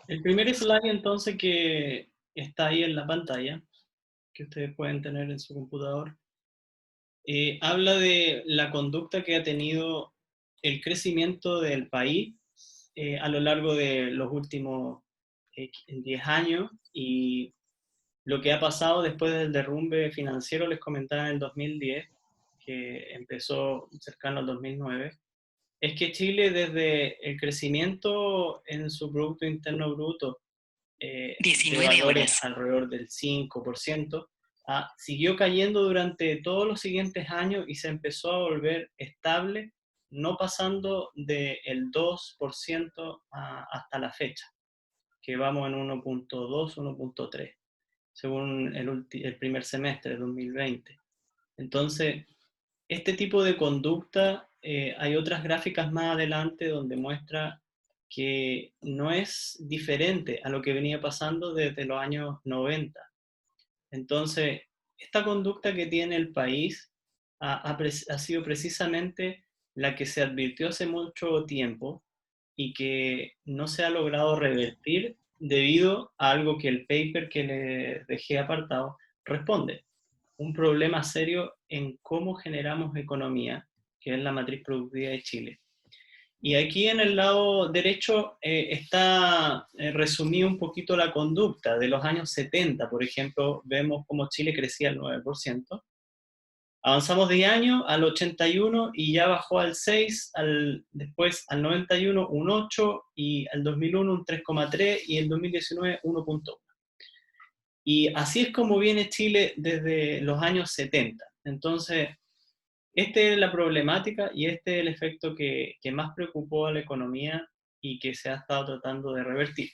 El primer slide entonces que está ahí en la pantalla, que ustedes pueden tener en su computador, habla de la conducta que ha tenido el crecimiento del país a lo largo de los últimos 10 años y lo que ha pasado después del derrumbe financiero, les comentaba en el 2010, que empezó cercano al 2009, es que Chile desde el crecimiento en su Producto Interno Bruto de 19 valores horas. alrededor del 5%, siguió cayendo durante todos los siguientes años y se empezó a volver estable, no pasando del 2% hasta la fecha, que vamos en 1.2, 1.3, según el primer semestre de 2020. Entonces, este tipo de conducta, hay otras gráficas más adelante donde muestra que no es diferente a lo que venía pasando desde los años 90. Entonces, esta conducta que tiene el país ha sido precisamente la que se advirtió hace mucho tiempo y que no se ha logrado revertir debido a algo que el paper que le dejé apartado responde. Un problema serio en cómo generamos economía, que es la matriz productiva de Chile. Y aquí en el lado derecho está resumido un poquito la conducta de los años 70, por ejemplo, vemos cómo Chile crecía al 9%. Avanzamos 10 años al 81 y ya bajó al 6, después al 91 un 8 y al 2001 un 3,3 y el 2019 1,1. Y así es como viene Chile desde los años 70. Entonces, esta es la problemática y este es el efecto que más preocupó a la economía y que se ha estado tratando de revertir.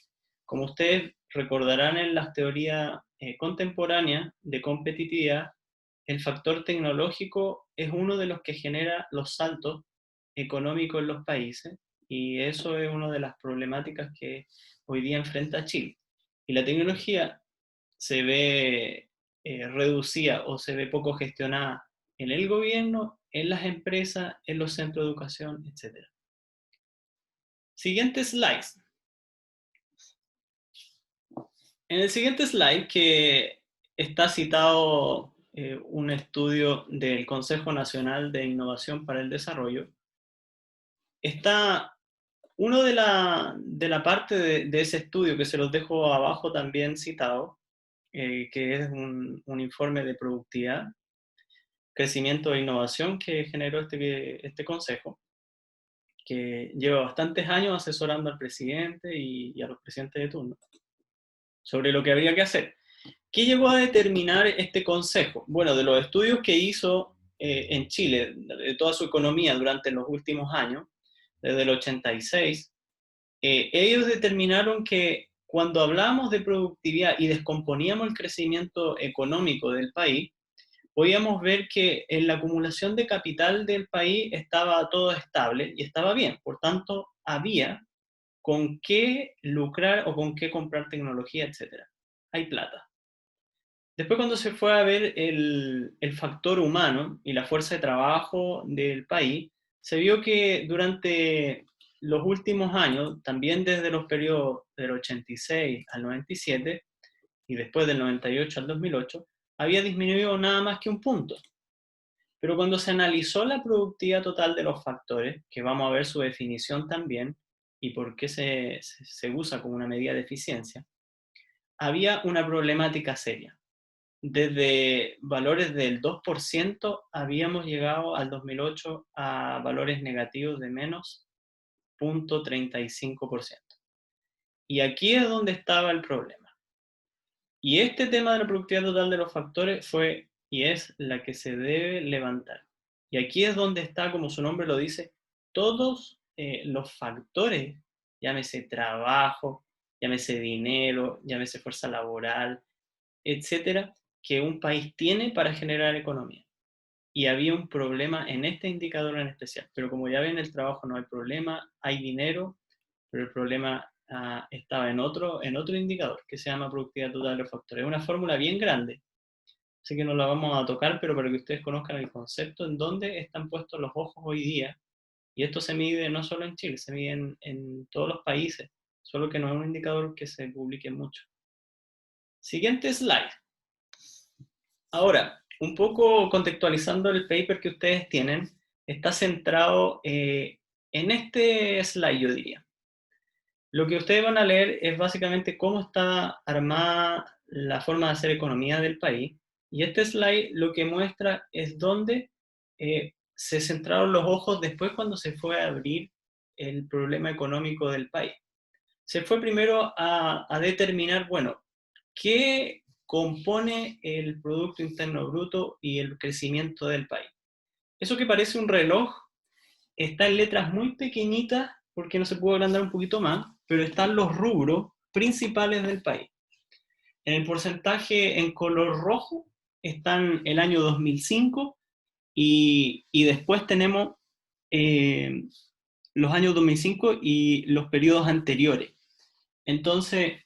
Como ustedes recordarán en las teorías contemporáneas de competitividad, el factor tecnológico es uno de los que genera los saltos económicos en los países y eso es una de las problemáticas que hoy día enfrenta Chile. Y la tecnología se ve reducida o se ve poco gestionada en el gobierno, en las empresas, en los centros de educación, etc. Siguiente slide. En el siguiente slide, que está citado un estudio del Consejo Nacional de Innovación para el Desarrollo, está uno de la parte de ese estudio que se los dejo abajo también citado, que es un informe de productividad, crecimiento e innovación que generó este consejo, que lleva bastantes años asesorando al presidente y a los presidentes de turno sobre lo que habría que hacer. ¿Qué llegó a determinar este consejo? Bueno, de los estudios que hizo en Chile, de toda su economía durante los últimos años, desde el 86, ellos determinaron que cuando hablamos de productividad y descomponíamos el crecimiento económico del país, podíamos ver que en la acumulación de capital del país estaba todo estable y estaba bien. Por tanto, había con qué lucrar o con qué comprar tecnología, etcétera. Hay plata. Después cuando se fue a ver el factor humano y la fuerza de trabajo del país, se vio que durante los últimos años, también desde los periodos del 86 al 97 y después del 98 al 2008, había disminuido nada más que un punto. Pero cuando se analizó la productividad total de los factores, que vamos a ver su definición también y por qué se usa como una medida de eficiencia, había una problemática seria. Desde valores del 2% habíamos llegado al 2008 a valores negativos de menos 0,35%. Y aquí es donde estaba el problema. Y este tema de la productividad total de los factores fue y es la que se debe levantar. Y aquí es donde está, como su nombre lo dice, todos los factores, llámese trabajo, llámese dinero, llámese fuerza laboral, etcétera, que un país tiene para generar economía. Y había un problema en este indicador en especial. Pero como ya ven, el trabajo no hay problema, hay dinero, pero el problema estaba en otro indicador que se llama productividad total de los factores. Es una fórmula bien grande, así que no la vamos a tocar, pero para que ustedes conozcan el concepto en dónde están puestos los ojos hoy día. Y esto se mide no solo en Chile, se mide en todos los países, solo que no es un indicador que se publique mucho. Siguiente slide. Ahora, un poco contextualizando el paper que ustedes tienen, está centrado en este slide, yo diría. Lo que ustedes van a leer es básicamente cómo está armada la forma de hacer economía del país, y este slide lo que muestra es dónde se centraron los ojos después cuando se fue a abrir el problema económico del país. Se fue primero a determinar, bueno, qué compone el Producto Interno Bruto y el crecimiento del país. Eso que parece un reloj está en letras muy pequeñitas porque no se puede agrandar un poquito más, pero están los rubros principales del país. En el porcentaje en color rojo están el año 2005 y después tenemos los años 2005 y los periodos anteriores. Entonces,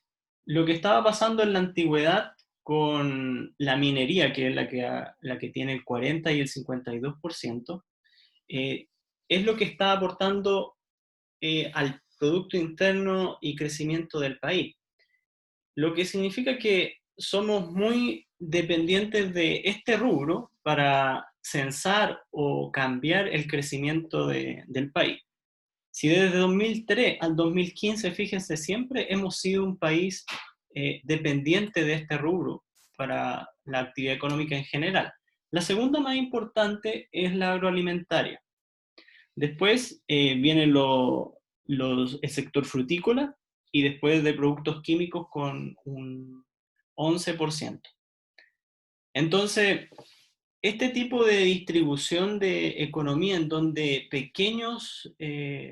lo que estaba pasando en la antigüedad con la minería, que es la que tiene el 40 y el 52%, es lo que está aportando al Producto Interno y crecimiento del país. Lo que significa que somos muy dependientes de este rubro para censar o cambiar el crecimiento del país. Si desde 2003 al 2015, fíjense, siempre hemos sido un país dependiente de este rubro para la actividad económica en general. La segunda más importante es la agroalimentaria. Después viene el sector frutícola y después de productos químicos con un 11%. Entonces, este tipo de distribución de economía en donde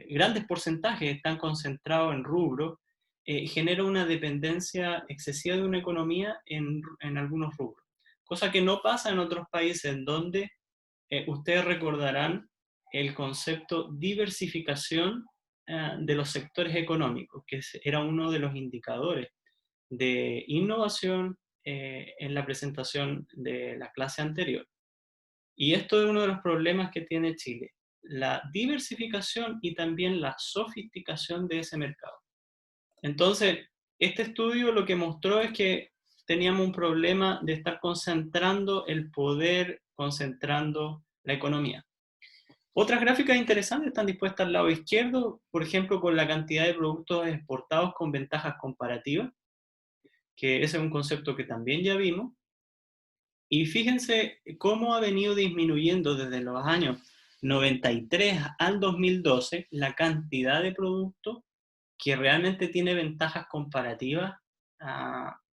grandes porcentajes están concentrados en rubros, genera una dependencia excesiva de una economía en algunos rubros. Cosa que no pasa en otros países en donde ustedes recordarán el concepto diversificación de los sectores económicos, que era uno de los indicadores de innovación en la presentación de la clase anterior. Y esto es uno de los problemas que tiene Chile, la diversificación y también la sofisticación de ese mercado. Entonces, este estudio lo que mostró es que teníamos un problema de estar concentrando el poder, concentrando la economía. Otras gráficas interesantes están dispuestas al lado izquierdo, por ejemplo, con la cantidad de productos exportados con ventajas comparativas, que ese es un concepto que también ya vimos. Y fíjense cómo ha venido disminuyendo desde los años 93 al 2012 la cantidad de productos que realmente tiene ventajas comparativas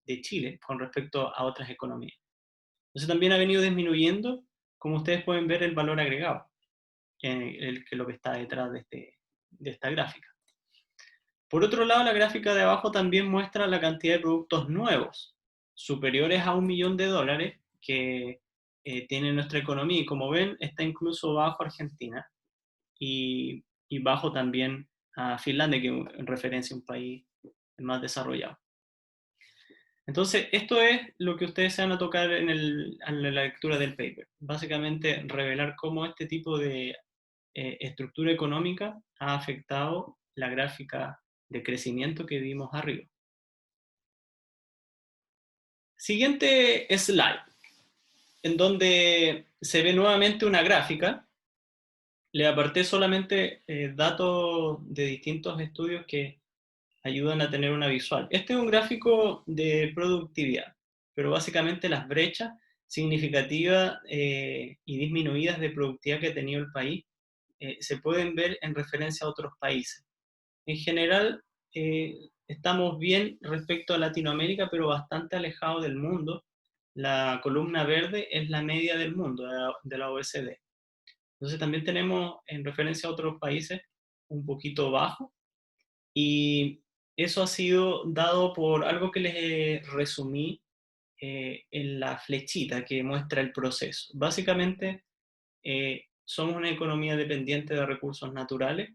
de Chile con respecto a otras economías. Entonces también ha venido disminuyendo, como ustedes pueden ver, el valor agregado, que es lo que está detrás de esta gráfica. Por otro lado, la gráfica de abajo también muestra la cantidad de productos nuevos, superiores a $1.000.000, que tiene nuestra economía. Y como ven, está incluso bajo Argentina y bajo también a Finlandia, que en referencia a un país más desarrollado. Entonces, esto es lo que ustedes se van a tocar en la lectura del paper. Básicamente, revelar cómo este tipo de estructura económica ha afectado la gráfica de crecimiento que vimos arriba. Siguiente slide, en donde se ve nuevamente una gráfica. Le aparté solamente datos de distintos estudios que ayudan a tener una visual. Este es un gráfico de productividad, pero básicamente las brechas significativas y disminuidas de productividad que ha tenido el país se pueden ver en referencia a otros países. En general, estamos bien respecto a Latinoamérica, pero bastante alejados del mundo. La columna verde es la media del mundo, de la OECD. Entonces también tenemos, en referencia a otros países, un poquito bajo, y eso ha sido dado por algo que les resumí en la flechita que muestra el proceso. Básicamente, somos una economía dependiente de recursos naturales,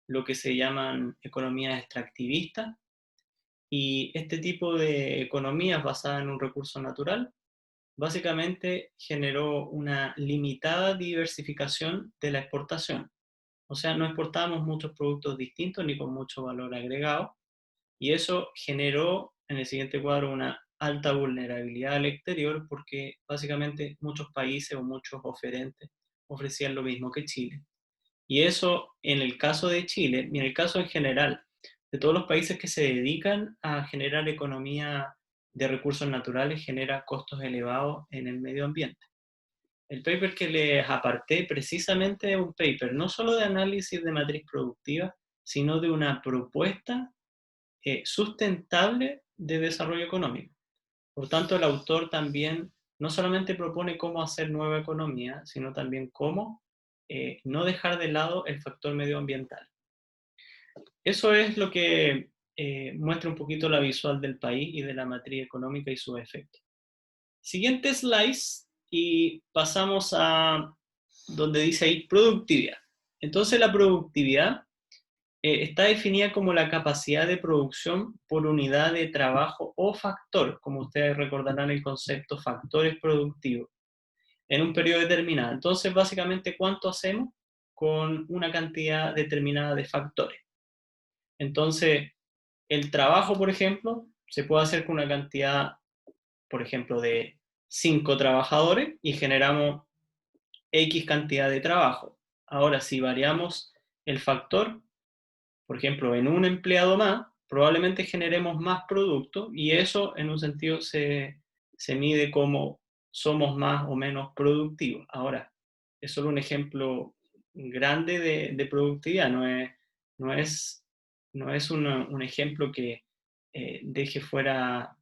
lo que se llaman economías extractivistas, y este tipo de economías basadas en un recurso natural básicamente generó una limitada diversificación de la exportación. O sea, no exportamos muchos productos distintos ni con mucho valor agregado, Y eso generó en el siguiente cuadro una alta vulnerabilidad al exterior porque básicamente muchos países o muchos oferentes ofrecían lo mismo que Chile. Y eso en el caso de Chile y en el caso en general de todos los países que se dedican a generar economía de recursos naturales genera costos elevados en el medio ambiente. El paper que les aparté precisamente es un paper no solo de análisis de matriz productiva, sino de una propuesta sustentable de desarrollo económico. Por tanto, el autor también no solamente propone cómo hacer nueva economía, sino también cómo no dejar de lado el factor medioambiental. Eso es lo que muestra un poquito la visual del país y de la matriz económica y sus efectos. Siguiente slice y pasamos a donde dice ahí productividad. Entonces la productividad está definida como la capacidad de producción por unidad de trabajo o factor, como ustedes recordarán el concepto factores productivos, en un periodo determinado. Entonces, básicamente, ¿cuánto hacemos con una cantidad determinada de factores? Entonces, el trabajo, por ejemplo, se puede hacer con una cantidad, por ejemplo, de 5 trabajadores y generamos X cantidad de trabajo. Ahora, si variamos el factor, por ejemplo, en un empleado más, probablemente generemos más producto y eso en un sentido se mide como somos más o menos productivos. Ahora, es solo un ejemplo grande de productividad, no es, no es un ejemplo que deje fuera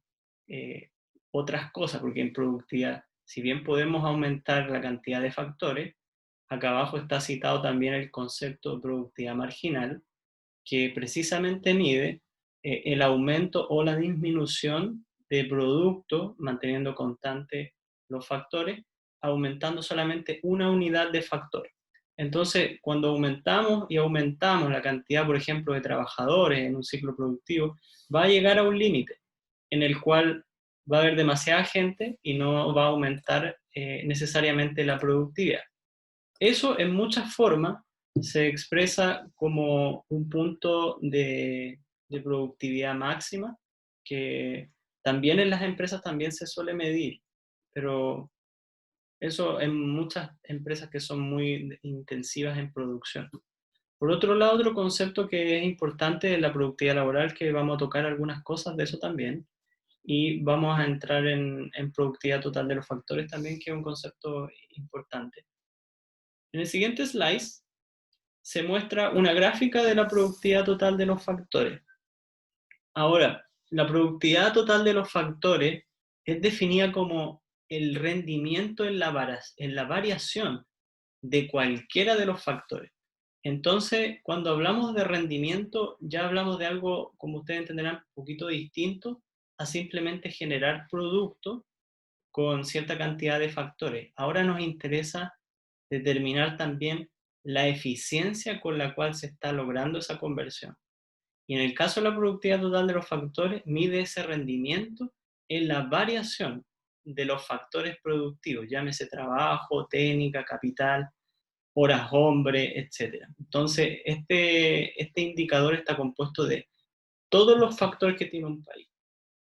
eh, otras cosas, porque en productividad, si bien podemos aumentar la cantidad de factores, acá abajo está citado también el concepto de productividad marginal, que precisamente mide el aumento o la disminución de producto, manteniendo constantes los factores, aumentando solamente una unidad de factor. Entonces, cuando aumentamos y aumentamos la cantidad, por ejemplo, de trabajadores en un ciclo productivo, va a llegar a un límite en el cual va a haber demasiada gente y no va a aumentar necesariamente la productividad. Eso en muchas formas se expresa como un punto de productividad máxima, que también en las empresas también se suele medir, pero eso en muchas empresas que son muy intensivas en producción. Por otro lado, otro concepto que es importante es la productividad laboral, que vamos a tocar algunas cosas de eso también, y vamos a entrar en productividad total de los factores también, que es un concepto importante. En el siguiente slide se muestra una gráfica de la productividad total de los factores. Ahora, la productividad total de los factores es definida como el rendimiento en la variación de cualquiera de los factores. Entonces, cuando hablamos de rendimiento, ya hablamos de algo, como ustedes entenderán, un poquito distinto a simplemente generar producto con cierta cantidad de factores. Ahora nos interesa determinar también la eficiencia con la cual se está logrando esa conversión. Y en el caso de la productividad total de los factores, mide ese rendimiento en la variación de los factores productivos, llámese trabajo, técnica, capital, horas hombre, etc. Entonces, este indicador está compuesto de todos los factores que tiene un país: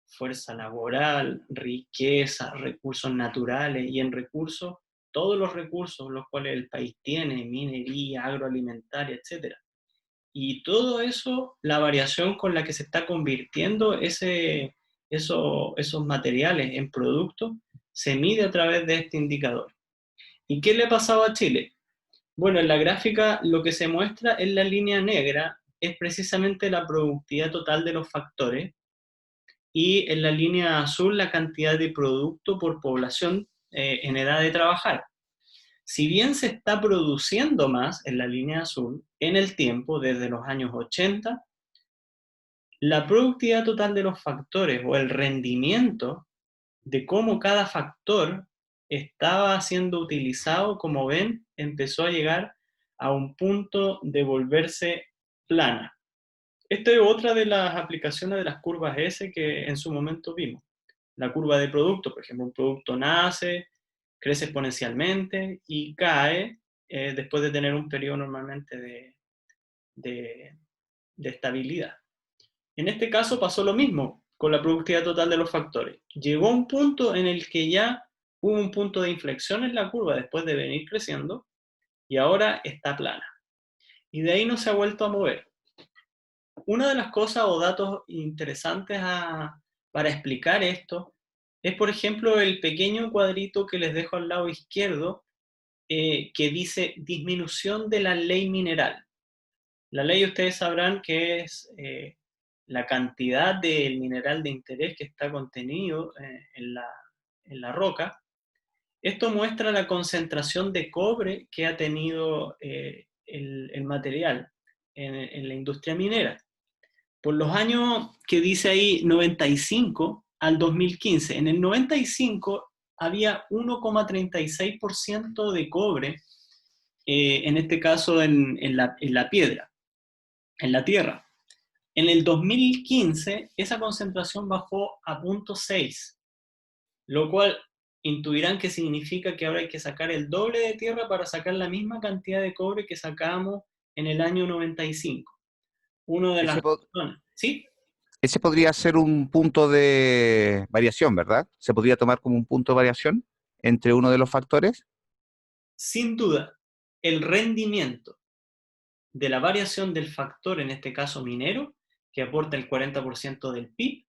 fuerza laboral, riqueza, recursos naturales, y en recursos, todos los recursos los cuales el país tiene, minería, agroalimentaria, etc. Y todo eso, la variación con la que se está convirtiendo esos materiales en productos, se mide a través de este indicador. ¿Y qué le ha pasado a Chile? Bueno, en la gráfica lo que se muestra en la línea negra es precisamente la productividad total de los factores, y en la línea azul la cantidad de producto por población en edad de trabajar. Si bien se está produciendo más en la línea azul en el tiempo, desde los años 80, la productividad total de los factores o el rendimiento de cómo cada factor estaba siendo utilizado, como ven, empezó a llegar a un punto de volverse plana. Esta es otra de las aplicaciones de las curvas S que en su momento vimos. La curva de producto, por ejemplo, un producto nace, crece exponencialmente y cae después de tener un periodo normalmente de estabilidad. En este caso pasó lo mismo con la productividad total de los factores. Llegó un punto en el que ya hubo un punto de inflexión en la curva después de venir creciendo y ahora está plana. Y de ahí no se ha vuelto a mover. Una de las cosas o datos interesantes para explicar esto es, por ejemplo, el pequeño cuadrito que les dejo al lado izquierdo, que dice disminución de la ley mineral. La ley ustedes sabrán que es la cantidad del mineral de interés que está contenido en la roca. Esto muestra la concentración de cobre que ha tenido el material en la industria minera. Por los años que dice ahí 95 al 2015, en el 95 había 1,36% de cobre, en este caso en la piedra, en la tierra. En el 2015 esa concentración bajó a 0,6, lo cual intuirán que significa que ahora hay que sacar el doble de tierra para sacar la misma cantidad de cobre que sacábamos en el año 95. Una de Ese, las po- razones, ¿sí? ese podría ser un punto de variación, ¿verdad? ¿Se podría tomar como un punto de variación entre uno de los factores? Sin duda, el rendimiento de la variación del factor, en este caso minero, que aporta el 40% del PIB,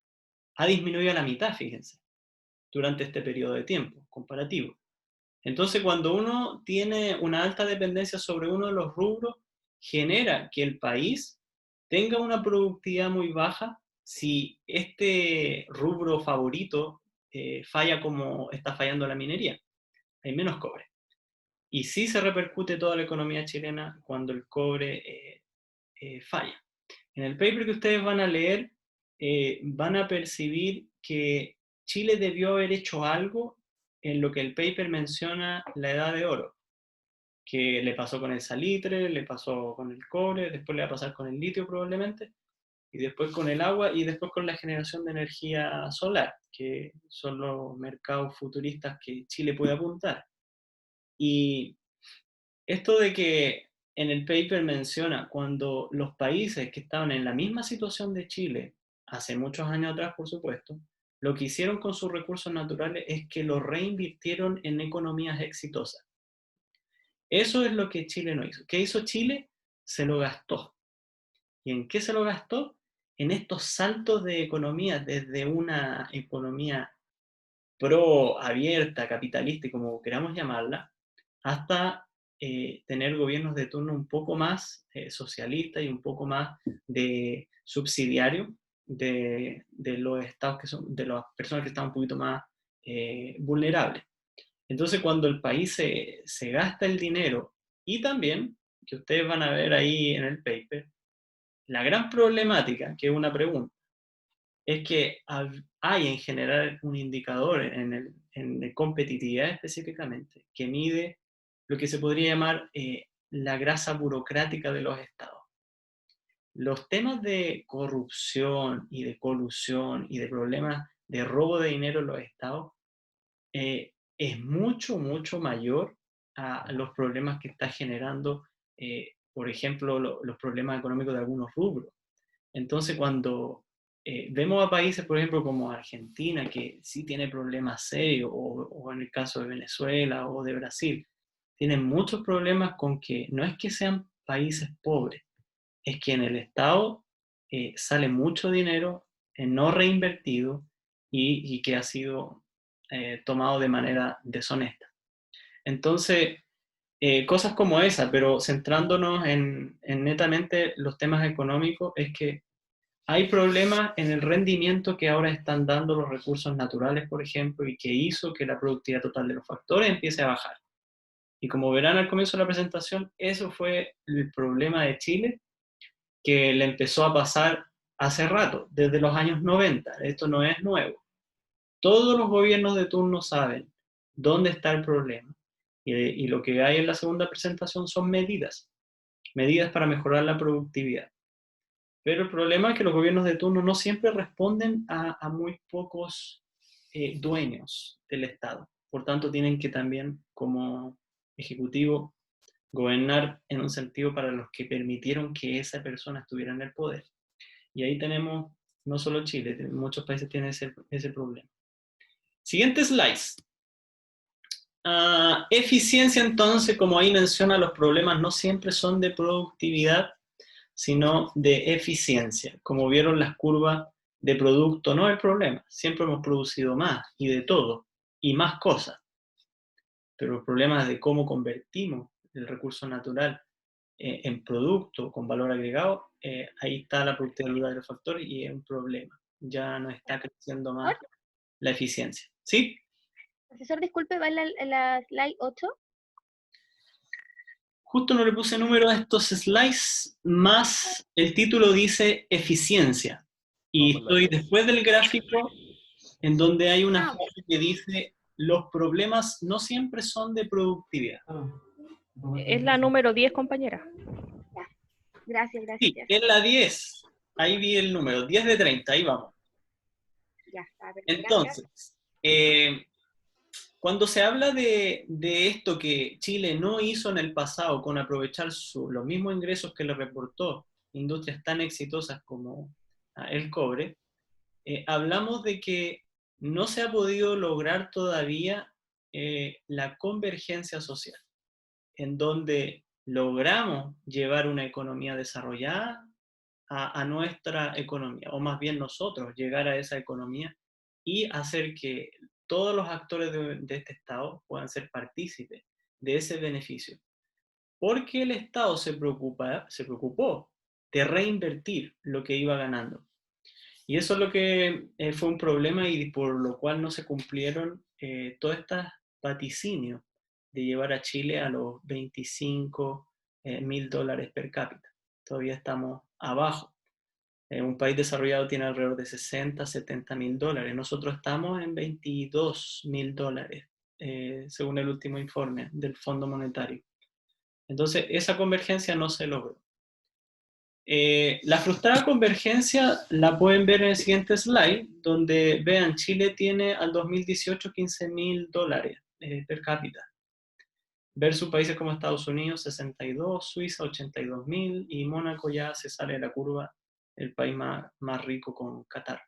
ha disminuido a la mitad, fíjense, durante este periodo de tiempo comparativo. Entonces, cuando uno tiene una alta dependencia sobre uno de los rubros, genera que el país tenga una productividad muy baja si este rubro favorito falla como está fallando la minería. Hay menos cobre. Y sí se repercute toda la economía chilena cuando el cobre falla. En el paper que ustedes van a leer, van a percibir que Chile debió haber hecho algo en lo que el paper menciona la edad de oro, que le pasó con el salitre, le pasó con el cobre, después le va a pasar con el litio probablemente, y después con el agua, y después con la generación de energía solar, que son los mercados futuristas que Chile puede apuntar. Y esto de que en el paper menciona cuando los países que estaban en la misma situación de Chile, hace muchos años atrás, por supuesto, lo que hicieron con sus recursos naturales es que los reinvirtieron en economías exitosas. Eso es lo que Chile no hizo. ¿Qué hizo Chile? Se lo gastó. ¿Y en qué se lo gastó? En estos saltos de economía, desde una economía pro abierta, capitalista, como queramos llamarla, hasta tener gobiernos de turno un poco más socialistas y un poco más de subsidiario de los estados que son, de las personas que están un poquito más vulnerables. Entonces, cuando el país se gasta el dinero y también, que ustedes van a ver ahí en el paper, la gran problemática, que es una pregunta, es que hay en general un indicador en competitividad específicamente que mide lo que se podría llamar la grasa burocrática de los estados. Los temas de corrupción y de colusión y de problemas de robo de dinero en los estados es mucho, mucho mayor a los problemas que está generando, por ejemplo, los problemas económicos de algunos rubros. Entonces, cuando vemos a países, por ejemplo, como Argentina, que sí tiene problemas serios, o en el caso de Venezuela o de Brasil, tienen muchos problemas con que no es que sean países pobres, es que en el Estado sale mucho dinero no reinvertido y que ha sido tomado de manera deshonesta. Entonces, cosas como esa, pero centrándonos en netamente los temas económicos, es que hay problemas en el rendimiento que ahora están dando los recursos naturales, por ejemplo, y que hizo que la productividad total de los factores empiece a bajar. Y como verán al comienzo de la presentación, eso fue el problema de Chile, que le empezó a pasar hace rato, desde los años 90. Esto no es nuevo. Todos los gobiernos de turno saben dónde está el problema. Y lo que hay en la segunda presentación son medidas, medidas para mejorar la productividad. Pero el problema es que los gobiernos de turno no siempre responden a muy pocos dueños del Estado. Por tanto, tienen que también, como ejecutivo, gobernar en un sentido para los que permitieron que esa persona estuviera en el poder. Y ahí tenemos No solo Chile, muchos países tienen ese problema. Siguiente slide. Eficiencia, entonces, como ahí menciona, los problemas no siempre son de productividad, sino de eficiencia. Como vieron las curvas de producto, no hay problema. Siempre hemos producido más y de todo, y más cosas. Pero el problema es de cómo convertimos el recurso natural en producto con valor agregado. Ahí está la productividad de los factores y es un problema. Ya no está creciendo más la eficiencia. ¿Sí? Profesor, disculpe, ¿va en la slide 8? Justo no le puse número a estos slides, más el título dice eficiencia. Y estoy después del gráfico en donde hay una frase que dice, los problemas no siempre son de productividad. Es la número 10, compañera. Ya. Gracias. Sí, es la 10. Ahí vi el número, 10 de 30, ahí vamos. Ya está. Entonces, cuando se habla de esto que Chile no hizo en el pasado con aprovechar los mismos ingresos que le reportó industrias tan exitosas como el cobre, hablamos de que no se ha podido lograr todavía la convergencia social, en donde logramos llevar una economía desarrollada a nuestra economía, o más bien nosotros llegar a esa economía y hacer que todos los actores de este Estado puedan ser partícipes de ese beneficio. Porque el Estado se preocupó de reinvertir lo que iba ganando. Y eso es lo que fue un problema y por lo cual no se cumplieron todos estos vaticinios de llevar a Chile a los 25.000 dólares per cápita. Todavía estamos abajo. Un país desarrollado tiene alrededor de 60, 70 mil dólares. Nosotros estamos en 22.000 dólares, según el último informe del Fondo Monetario. Entonces, esa convergencia no se logró. La frustrada convergencia la pueden ver en el siguiente slide, donde vean, Chile tiene al 2018 15.000 dólares per cápita, versus países como Estados Unidos 62, Suiza 82.000 y Mónaco ya se sale de la curva, el país más rico con Qatar.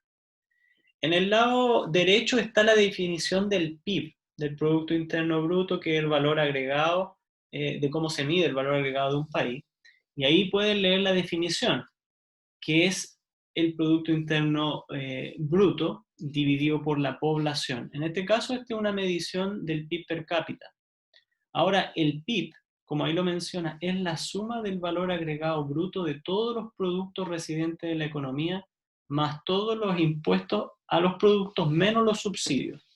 En el lado derecho está la definición del PIB, del Producto Interno Bruto, que es el valor agregado, de cómo se mide el valor agregado de un país. Y ahí pueden leer la definición, que es el Producto Interno Bruto dividido por la población. En este caso, esta es una medición del PIB per cápita. Ahora, el PIB, como ahí lo menciona, es la suma del valor agregado bruto de todos los productos residentes de la economía, más todos los impuestos a los productos menos los subsidios.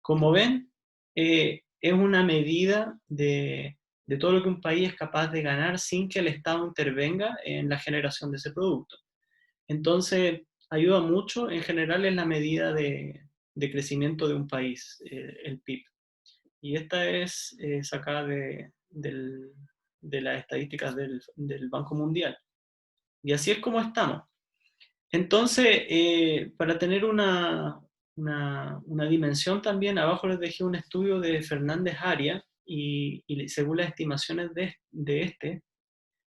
Como ven, es una medida de todo lo que un país es capaz de ganar sin que el Estado intervenga en la generación de ese producto. Entonces, ayuda mucho en general en la medida de crecimiento de un país, el PIB. Y esta es sacada de las estadísticas del Banco Mundial. Y así es como estamos. Entonces, para tener una dimensión también, abajo les dejé un estudio de Fernández Arias y según las estimaciones de este,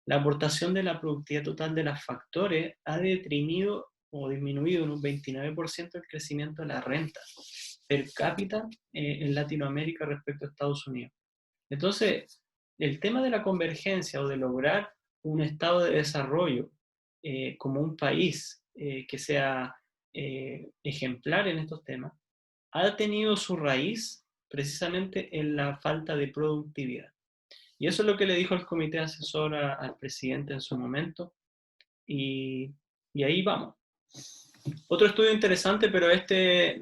la aportación de la productividad total de los factores ha deprimido o disminuido en un 29% el crecimiento de la renta per cápita en Latinoamérica respecto a Estados Unidos. Entonces, el tema de la convergencia o de lograr un estado de desarrollo como un país que sea ejemplar en estos temas, ha tenido su raíz precisamente en la falta de productividad. Y eso es lo que le dijo el comité asesor al presidente en su momento, y ahí vamos. Otro estudio interesante, pero este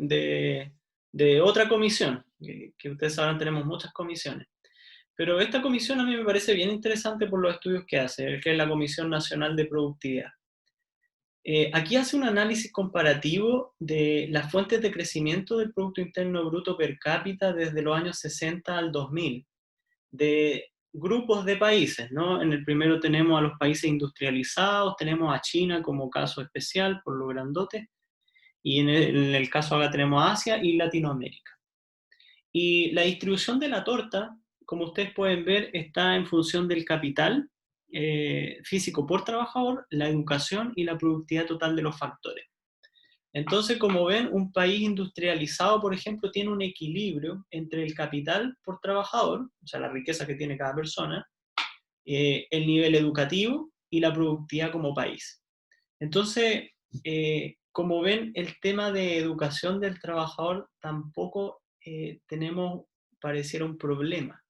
de otra comisión, que ustedes saben, tenemos muchas comisiones. Pero esta comisión a mí me parece bien interesante por los estudios que hace, que es la Comisión Nacional de Productividad. Aquí hace un análisis comparativo de las fuentes de crecimiento del Producto Interno Bruto per cápita desde los años 60 al 2000, de grupos de países, ¿no? En el primero tenemos a los países industrializados, tenemos a China como caso especial por lo grandote, y en el caso acá tenemos a Asia y Latinoamérica. Y la distribución de la torta, como ustedes pueden ver, está en función del capital físico por trabajador, la educación y la productividad total de los factores. Entonces, como ven, un país industrializado, por ejemplo, tiene un equilibrio entre el capital por trabajador, o sea, la riqueza que tiene cada persona, el nivel educativo y la productividad como país. Entonces, como ven, el tema de educación del trabajador tampoco tenemos, pareciera un problema.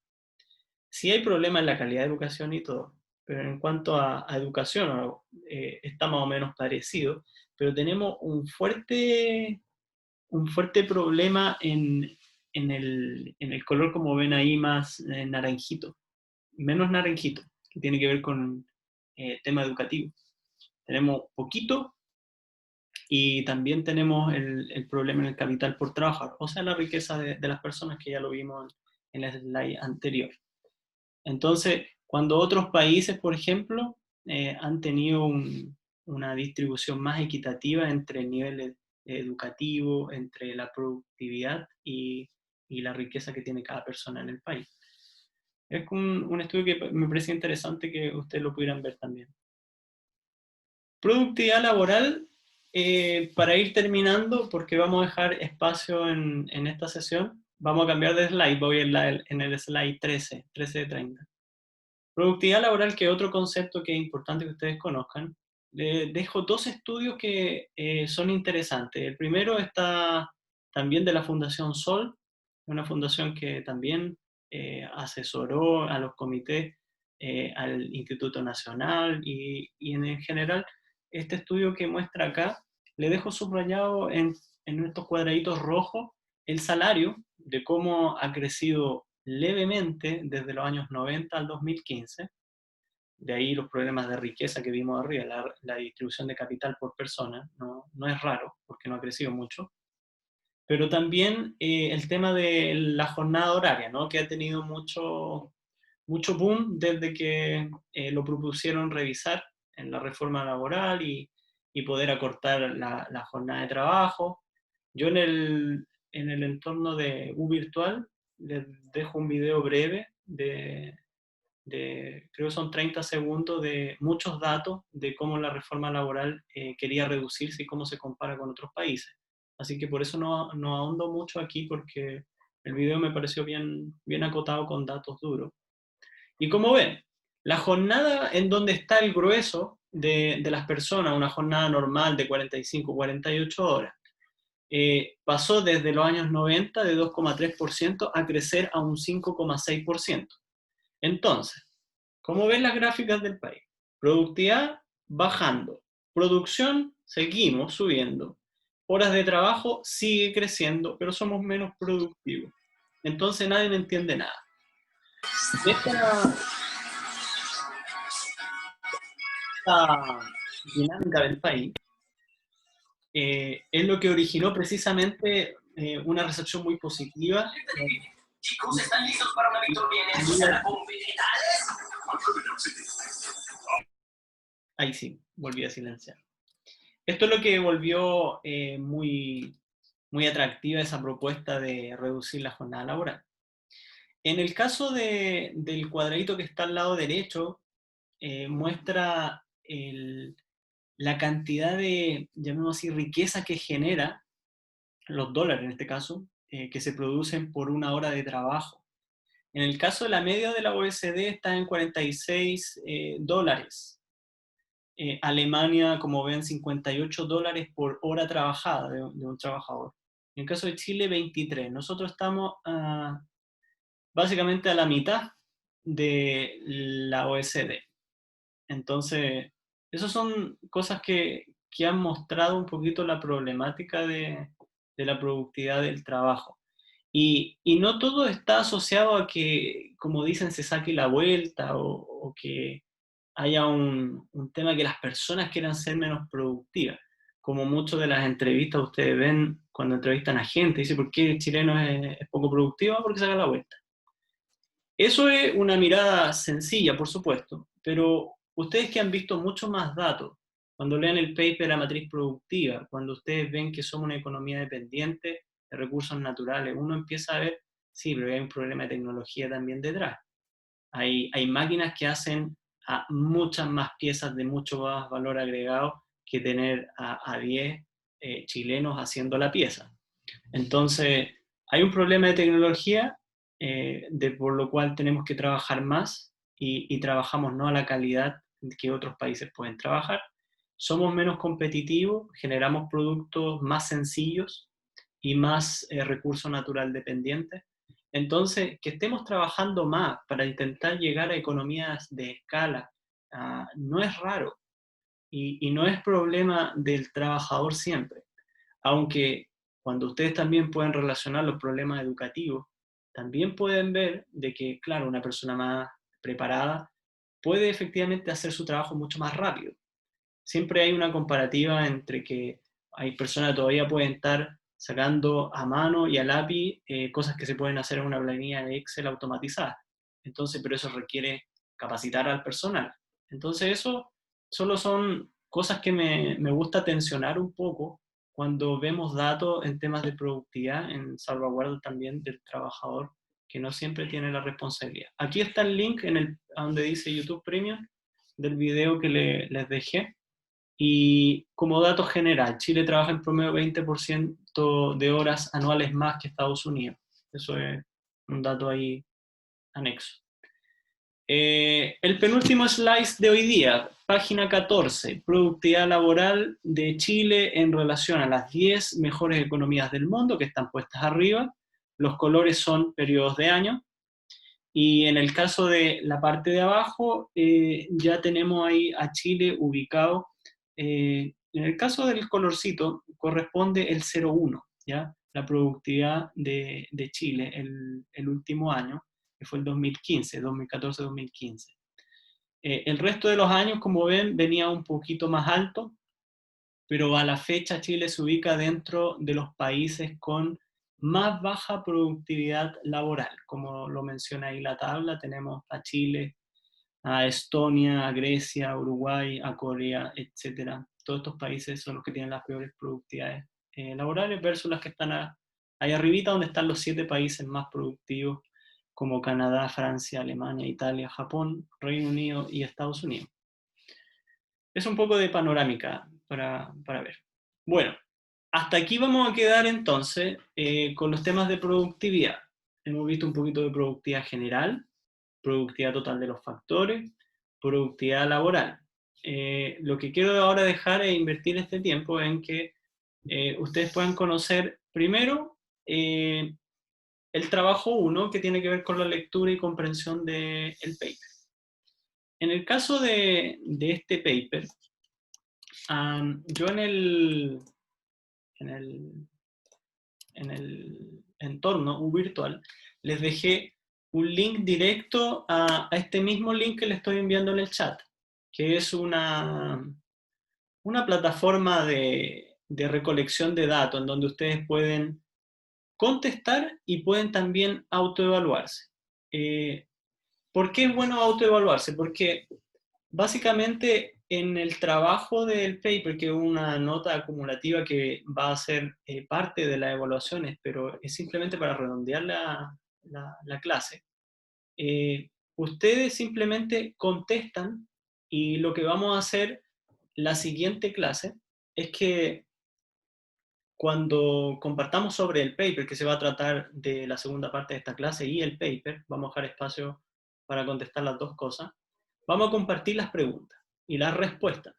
Sí hay problema en la calidad de educación y todo, pero en cuanto a educación está más o menos parecido, pero tenemos un fuerte problema en el color, como ven ahí, más naranjito, menos naranjito, que tiene que ver con tema educativo. Tenemos poquito y también tenemos el problema en el capital por trabajar, o sea, la riqueza de las personas, que ya lo vimos en la slide anterior. Entonces, cuando otros países, por ejemplo, han tenido una distribución más equitativa entre el nivel educativo, entre la productividad y la riqueza que tiene cada persona en el país. Es un estudio que me parece interesante que ustedes lo pudieran ver también. Productividad laboral, para ir terminando, porque vamos a dejar espacio en esta sesión, vamos a cambiar de slide, voy en el slide 13 de 30. Productividad laboral, que es otro concepto que es importante que ustedes conozcan. Dejo dos estudios que son interesantes. El primero está también de la Fundación Sol, una fundación que también asesoró a los comités, al Instituto Nacional y en general. Este estudio que muestra acá, le dejo subrayado en estos cuadraditos rojos el salario, de cómo ha crecido levemente desde los años 90 al 2015, de ahí los problemas de riqueza que vimos arriba, la distribución de capital por persona, no es raro, porque no ha crecido mucho, pero también el tema de la jornada horaria, ¿no? Que ha tenido mucho boom desde que lo propusieron revisar en la reforma laboral y poder acortar la jornada de trabajo. Yo en el entorno de U Virtual les dejo un video breve creo que son 30 segundos de muchos datos de cómo la reforma laboral quería reducirse y cómo se compara con otros países. Así que por eso no ahondo mucho aquí, porque el video me pareció bien acotado con datos duros. Y como ven, la jornada en donde está el grueso de las personas, una jornada normal de 45, 48 horas, pasó desde los años 90 de 2,3% a crecer a un 5,6%. Entonces, como ven las gráficas del país, productividad bajando, producción seguimos subiendo, horas de trabajo sigue creciendo, pero somos menos productivos. Entonces nadie me entiende nada. Esta dinámica del país es lo que originó precisamente una recepción muy positiva. Chicos, ¿están listos para una victoria en estos con vegetales? Ahí sí, volví a silenciar. Esto es lo que volvió muy atractiva esa propuesta de reducir la jornada laboral. En el caso del cuadradito que está al lado derecho, muestra la cantidad de, llamémoslo así, riqueza que genera, los dólares en este caso, que se producen por una hora de trabajo. En el caso de la media de la OECD está en 46 dólares. Alemania, como ven, 58 dólares por hora trabajada de un trabajador. En el caso de Chile, 23. Nosotros estamos básicamente a la mitad de la OECD. Entonces, esas son cosas que han mostrado un poquito la problemática de la productividad del trabajo. Y no todo está asociado a que, como dicen, se saque la vuelta o que haya un tema que las personas quieran ser menos productivas. Como muchas de las entrevistas ustedes ven cuando entrevistan a gente, dice, ¿por qué el chileno es poco productivo? Porque saca la vuelta. Eso es una mirada sencilla, por supuesto, pero ustedes que han visto mucho más datos, cuando lean el paper La matriz productiva, cuando ustedes ven que somos una economía dependiente de recursos naturales, uno empieza a ver, sí, pero hay un problema de tecnología también detrás. Hay máquinas que hacen a muchas más piezas de mucho más valor agregado que tener a 10 chilenos haciendo la pieza. Entonces, hay un problema de tecnología, por lo cual tenemos que trabajar más y trabajamos no a la calidad que otros países pueden trabajar. Somos menos competitivos, generamos productos más sencillos y más recurso natural dependientes. Entonces, que estemos trabajando más para intentar llegar a economías de escala no es raro y no es problema del trabajador siempre. Aunque cuando ustedes también pueden relacionar los problemas educativos, también pueden ver de que, claro, una persona más preparada puede efectivamente hacer su trabajo mucho más rápido. Siempre hay una comparativa entre que hay personas que todavía pueden estar sacando a mano y a lápiz cosas que se pueden hacer en una planilla de Excel automatizada. Entonces, pero eso requiere capacitar al personal. Entonces, eso solo son cosas que me gusta tensionar un poco cuando vemos datos en temas de productividad, en salvaguarda también del trabajador, que no siempre tiene la responsabilidad. Aquí está el link donde dice YouTube Premium del video que les dejé. Y como dato general, Chile trabaja en promedio 20% de horas anuales más que Estados Unidos. Eso es un dato ahí anexo. El penúltimo slide de hoy día, página 14, productividad laboral de Chile en relación a las 10 mejores economías del mundo que están puestas arriba. Los colores son periodos de año. Y en el caso de la parte de abajo, ya tenemos ahí a Chile ubicado. En el caso del colorcito, corresponde el 0,1, ¿ya? La productividad de Chile el último año, que fue el 2015, 2014-2015. El resto de los años, como ven, venía un poquito más alto, pero a la fecha Chile se ubica dentro de los países con más baja productividad laboral. Como lo menciona ahí la tabla, tenemos a Chile, a Estonia, a Grecia, a Uruguay, a Corea, etc. Todos estos países son los que tienen las peores productividades laborales versus las que están ahí arribita, donde están los 7 países más productivos, como Canadá, Francia, Alemania, Italia, Japón, Reino Unido y Estados Unidos. Es un poco de panorámica para ver. Bueno, hasta aquí vamos a quedar entonces con los temas de productividad. Hemos visto un poquito de productividad general, productividad total de los factores, productividad laboral. Lo que quiero ahora dejar es invertir este tiempo en que ustedes puedan conocer primero el trabajo 1, que tiene que ver con la lectura y comprensión del paper. En el caso de este paper, yo en el entorno virtual les dejé un link directo a este mismo link que les estoy enviando en el chat, que es una plataforma de recolección de datos en donde ustedes pueden contestar y pueden también autoevaluarse. ¿Por qué es bueno autoevaluarse? Porque básicamente en el trabajo del paper, que es una nota acumulativa que va a ser parte de las evaluaciones, pero es simplemente para redondear la clase, ustedes simplemente contestan y lo que vamos a hacer la siguiente clase es que cuando compartamos sobre el paper, que se va a tratar de la segunda parte de esta clase y el paper, vamos a dejar espacio para contestar las dos cosas, vamos a compartir las preguntas y las respuestas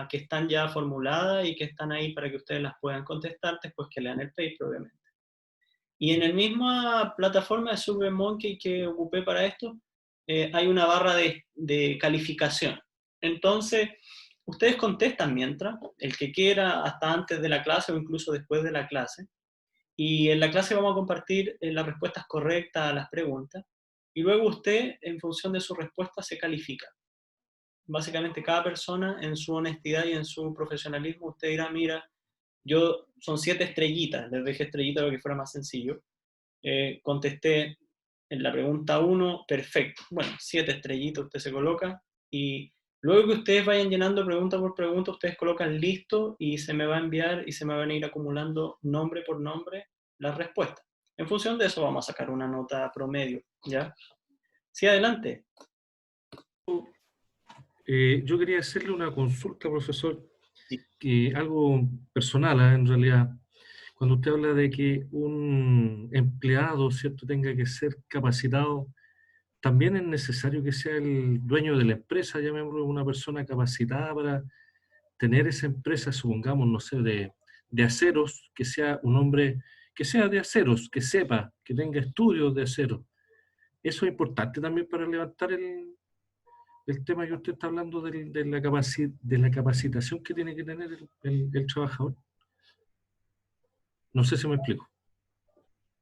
que están ya formuladas y que están ahí para que ustedes las puedan contestar después que lean el paper, obviamente. Y en la misma plataforma de SurveyMonkey que ocupé para esto, hay una barra de calificación. Entonces, ustedes contestan mientras, el que quiera, hasta antes de la clase o incluso después de la clase. Y en la clase vamos a compartir las respuestas correctas a las preguntas. Y luego usted, en función de su respuesta, se califica. Básicamente, cada persona, en su honestidad y en su profesionalismo, usted dirá, mira, yo son 7 estrellitas, les dejé estrellitas para que fuera más sencillo. Contesté en la pregunta 1, perfecto. Bueno, 7 estrellitas usted se coloca y luego que ustedes vayan llenando pregunta por pregunta, ustedes colocan listo y se me va a enviar y se me van a ir acumulando nombre por nombre las respuestas. En función de eso vamos a sacar una nota promedio, ¿ya? Sí, adelante. Yo quería hacerle una consulta, profesor. que algo personal, en realidad. Cuando usted habla de que un empleado, ¿cierto?, tenga que ser capacitado, también es necesario que sea el dueño de la empresa, llamémoslo, una persona capacitada para tener esa empresa, supongamos, no sé, de aceros, que sea un hombre que sea de aceros, que sepa, que tenga estudios de aceros. Eso es importante también para levantar el tema que usted está hablando de la capacitación que tiene que tener el trabajador. No sé si me explico.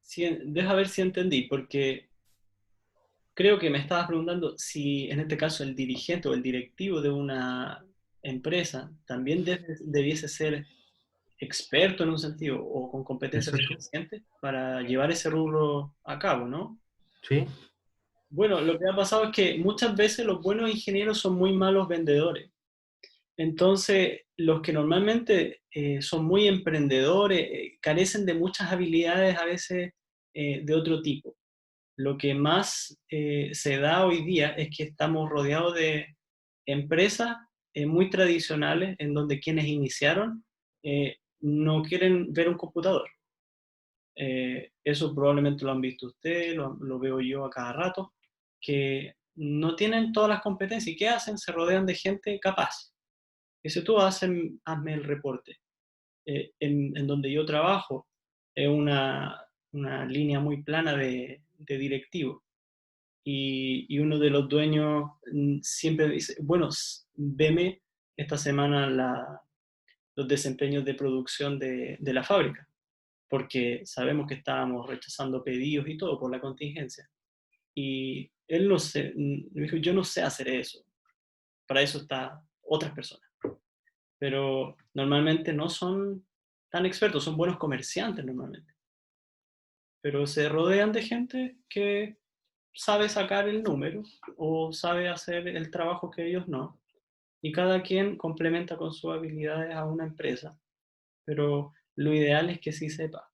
Sí, deja ver si entendí, porque creo que me estabas preguntando si en este caso el dirigente o el directivo de una empresa también debiese ser experto en un sentido o con competencias Exacto. suficientes para llevar ese rubro a cabo, ¿no? Sí, Bueno, lo que ha pasado es que muchas veces los buenos ingenieros son muy malos vendedores. Entonces, los que normalmente son muy emprendedores carecen de muchas habilidades a veces de otro tipo. Lo que más se da hoy día es que estamos rodeados de empresas muy tradicionales en donde quienes iniciaron no quieren ver un computador. Eso probablemente lo han visto ustedes, lo veo yo a cada rato, que no tienen todas las competencias. ¿Y qué hacen? Se rodean de gente capaz. Dice, tú hazme el reporte. En donde yo trabajo es una línea muy plana de directivo. Y uno de los dueños siempre dice, bueno, veme esta semana los desempeños de producción de la fábrica, porque sabemos que estábamos rechazando pedidos y todo por la contingencia. Y él no sé, me dijo, yo no sé hacer eso, para eso están otras personas. Pero normalmente no son tan expertos, son buenos comerciantes normalmente. Pero se rodean de gente que sabe sacar el número o sabe hacer el trabajo que ellos no. Y cada quien complementa con sus habilidades a una empresa. Pero lo ideal es que sí sepa.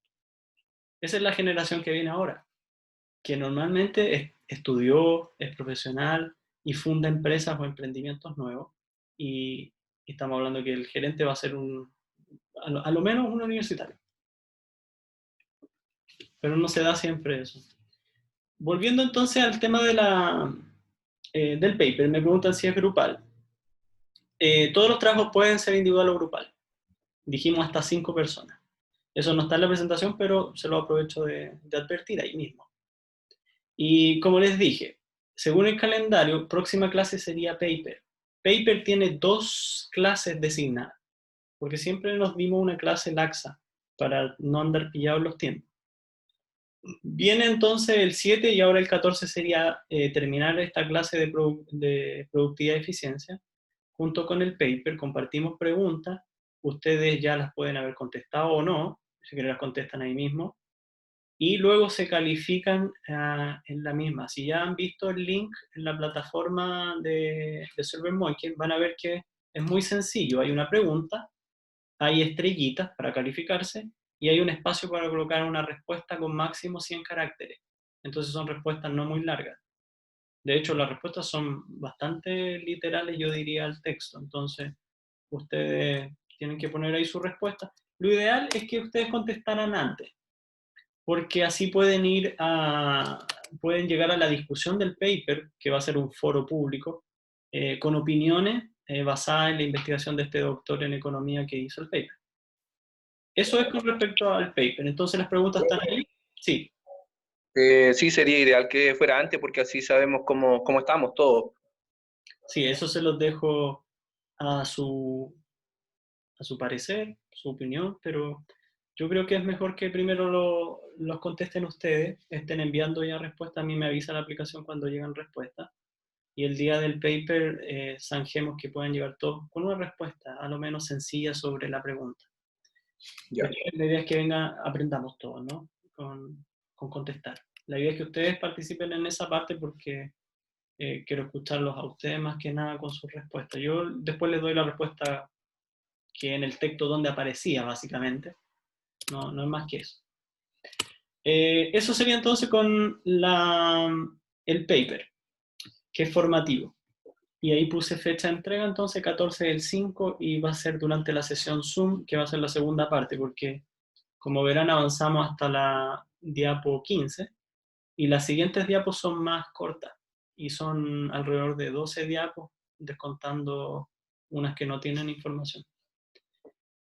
Esa es la generación que viene ahora, que normalmente estudió, es profesional y funda empresas o emprendimientos nuevos. Y estamos hablando que el gerente va a ser a lo menos un universitario. Pero no se da siempre eso. Volviendo entonces al tema del paper, me preguntan si es grupal. Todos los trabajos pueden ser individual o grupal. Dijimos hasta 5 personas. Eso no está en la presentación, pero se lo aprovecho de advertir ahí mismo. Y como les dije, según el calendario, próxima clase sería paper. Paper tiene 2 clases designadas, porque siempre nos dimos una clase laxa para no andar pillados los tiempos. Viene entonces el 7 y ahora el 14 sería terminar esta clase de productividad y eficiencia. Junto con el paper compartimos preguntas, ustedes ya las pueden haber contestado o no, si quieren las contestan ahí mismo, y luego se califican en la misma. Si ya han visto el link en la plataforma de SurveyMonkey, van a ver que es muy sencillo, hay una pregunta, hay estrellitas para calificarse, y hay un espacio para colocar una respuesta con máximo 100 caracteres. Entonces son respuestas no muy largas. De hecho, las respuestas son bastante literales, yo diría, al texto. Entonces, ustedes tienen que poner ahí su respuesta. Lo ideal es que ustedes contestaran antes, porque así pueden llegar a la discusión del paper, que va a ser un foro público, con opiniones basadas en la investigación de este doctor en economía que hizo el paper. Eso es con respecto al paper. Entonces, las preguntas están ahí. Sí, Sí, sería ideal que fuera antes porque así sabemos cómo estamos todos. sí, eso se los dejo a su parecer, su opinión, pero yo creo que es mejor que primero los contesten ustedes, estén enviando ya respuesta, a mí me avisa la aplicación cuando llegan respuestas, y el día del paper zanjemos que puedan llegar todos con una respuesta, a lo menos sencilla sobre la pregunta. Ya. La idea es que aprendamos todos, ¿no? Con contestar. La idea es que ustedes participen en esa parte porque quiero escucharlos a ustedes más que nada con sus respuestas. Yo después les doy la respuesta que en el texto donde aparecía, básicamente. No es más que eso. Eso sería entonces con el paper, que es formativo. y ahí puse fecha de entrega, entonces 14 del 5, y va a ser durante la sesión Zoom, que va a ser la segunda parte, porque como verán avanzamos hasta la diapo 15, y las siguientes diapos son más cortas, y son alrededor de 12 diapos, descontando unas que no tienen información.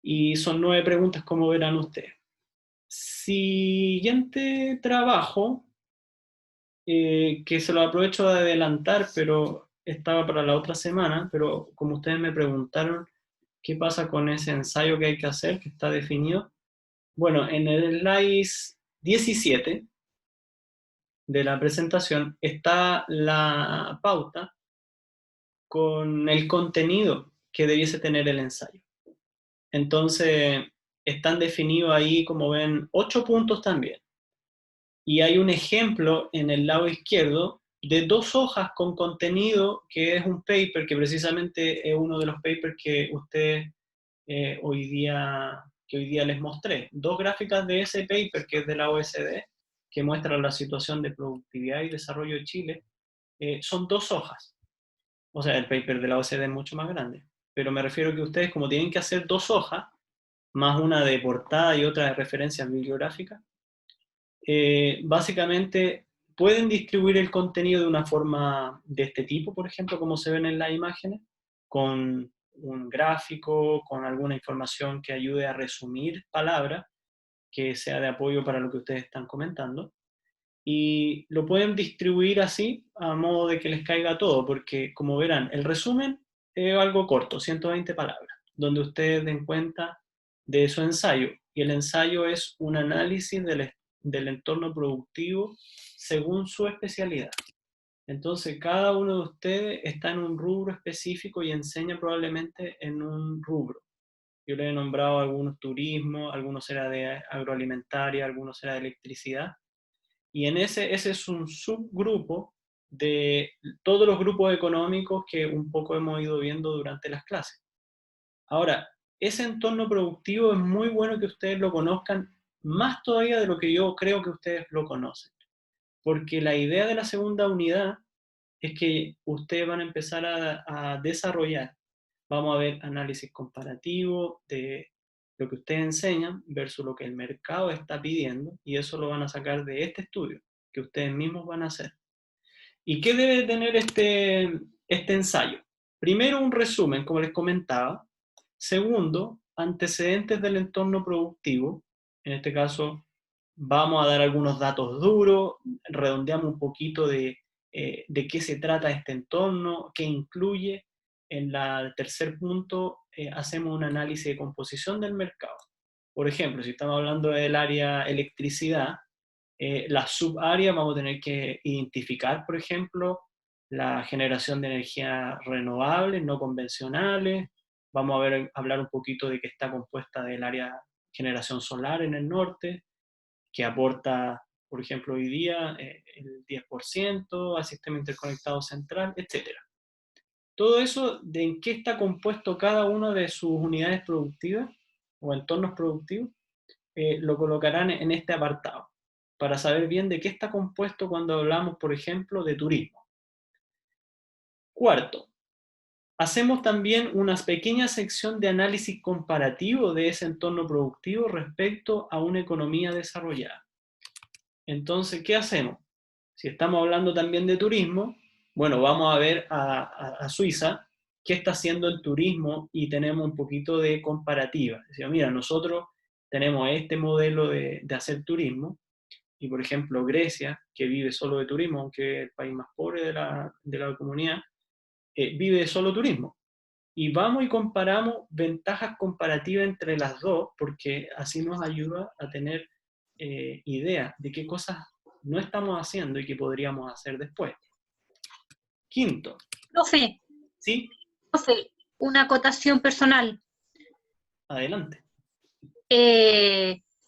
Y son 9 preguntas, como verán ustedes. Siguiente trabajo, que se lo aprovecho de adelantar, pero estaba para la otra semana, pero como ustedes me preguntaron qué pasa con ese ensayo que hay que hacer, que está definido. Bueno, en el slide 17 de la presentación está la pauta con el contenido que debiese tener el ensayo. Entonces, están definidos ahí, como ven, 8 puntos también. Y hay un ejemplo en el lado izquierdo de 2 hojas con contenido, que es un paper, que precisamente es uno de los papers que ustedes hoy día les mostré. 2 gráficas de ese paper, que es de la OECD, que muestra la situación de productividad y desarrollo de Chile. Son 2 hojas. O sea, el paper de la OECD es mucho más grande. Pero me refiero que ustedes, como tienen que hacer 2 hojas, más una de portada y otra de referencias bibliográficas, básicamente pueden distribuir el contenido de una forma de este tipo, por ejemplo, como se ven en las imágenes, con un gráfico, con alguna información que ayude a resumir palabras, que sea de apoyo para lo que ustedes están comentando, y lo pueden distribuir así, a modo de que les caiga todo, porque como verán, el resumen es algo corto, 120 palabras, donde ustedes den cuenta de su ensayo, y el ensayo es un análisis del entorno productivo según su especialidad. Entonces, cada uno de ustedes está en un rubro específico y enseña probablemente en un rubro. Yo les he nombrado algunos turismo, algunos era de agroalimentaria, algunos era de electricidad, y en ese es un subgrupo de todos los grupos económicos que un poco hemos ido viendo durante las clases. Ahora, ese entorno productivo es muy bueno que ustedes lo conozcan más todavía de lo que yo creo que ustedes lo conocen. Porque la idea de la segunda unidad es que ustedes van a empezar a desarrollar. Vamos a ver análisis comparativo de lo que ustedes enseñan versus lo que el mercado está pidiendo, y eso lo van a sacar de este estudio que ustedes mismos van a hacer. ¿Y qué debe tener este ensayo? Primero, un resumen, como les comentaba. Segundo, antecedentes del entorno productivo. En este caso, vamos a dar algunos datos duros, redondeamos un poquito de qué se trata este entorno, qué incluye. En el tercer punto, hacemos un análisis de composición del mercado. Por ejemplo, si estamos hablando del área electricidad, las subáreas vamos a tener que identificar, por ejemplo, la generación de energía renovables, no convencionales. Vamos a hablar un poquito de que está compuesta del área generación solar en el norte, que aporta, por ejemplo, hoy día el 10% al sistema interconectado central, etc. Todo eso de en qué está compuesto cada una de sus unidades productivas o entornos productivos, lo colocarán en este apartado, para saber bien de qué está compuesto cuando hablamos, por ejemplo, de turismo. Cuarto, hacemos también una pequeña sección de análisis comparativo de ese entorno productivo respecto a una economía desarrollada. Entonces, ¿qué hacemos? Si estamos hablando también de turismo, bueno, vamos a ver a Suiza qué está haciendo el turismo y tenemos un poquito de comparativa. Decimos, mira, nosotros tenemos este modelo de hacer turismo, y por ejemplo Grecia, que vive solo de turismo, aunque es el país más pobre de la comunidad, vive de solo turismo. Y vamos y comparamos ventajas comparativas entre las dos, porque así nos ayuda a tener idea de qué cosas no estamos haciendo y que podríamos hacer después. Quinto. Profe, ¿Sí? profe, una acotación personal. Adelante.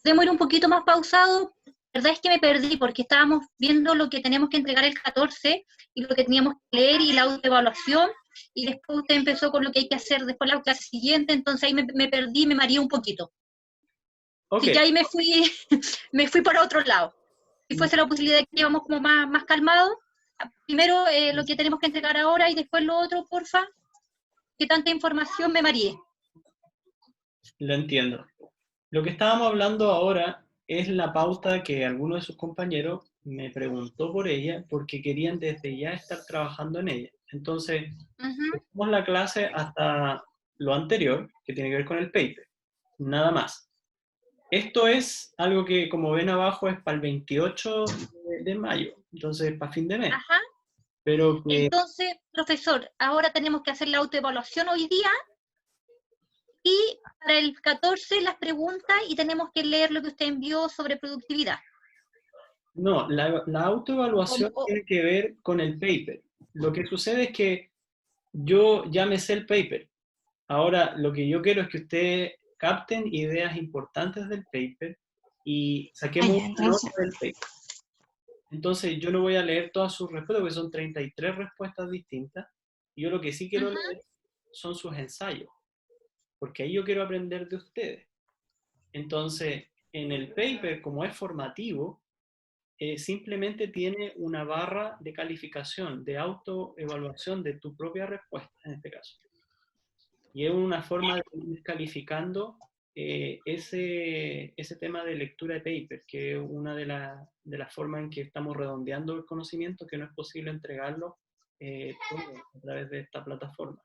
Podemos ir un poquito más pausado. La verdad es que me perdí porque estábamos viendo lo que teníamos que entregar el 14 y lo que teníamos que leer y la autoevaluación, y después usted empezó con lo que hay que hacer después la clase siguiente, entonces ahí me perdí, me mareé un poquito. Okay. Así que ahí me fui para otro lado. Si fuese la posibilidad de que íbamos como más calmados, primero lo que tenemos que entregar ahora y después lo otro, porfa, que tanta información me mareé. Lo entiendo. Lo que estábamos hablando ahora es la pauta que alguno de sus compañeros me preguntó por ella porque querían desde ya estar trabajando en ella. Entonces, hicimos la clase hasta lo anterior, que tiene que ver con el paper. Nada más. Esto es algo que, como ven abajo, es para el 28 de mayo. Entonces, para fin de mes. Ajá. Pero que... Entonces, profesor, ahora tenemos que hacer la autoevaluación hoy día y para el 14 las preguntas y tenemos que leer lo que usted envió sobre productividad. No, la autoevaluación ¿Cómo? tiene que ver con el paper. Lo que sucede es que yo ya me sé el paper. Ahora, lo que yo quiero es que ustedes capten ideas importantes del paper y saquemos una nota del paper. Entonces, yo no voy a leer todas sus respuestas, porque son 33 respuestas distintas. Y yo lo que sí quiero leer son sus ensayos, porque ahí yo quiero aprender de ustedes. Entonces, en el paper, como es formativo, simplemente tiene una barra de calificación, de autoevaluación de tu propia respuesta, en este caso. Y es una forma de ir calificando ese tema de lectura de paper, que es una de las formas en que estamos redondeando el conocimiento, que no es posible entregarlo todo a través de esta plataforma.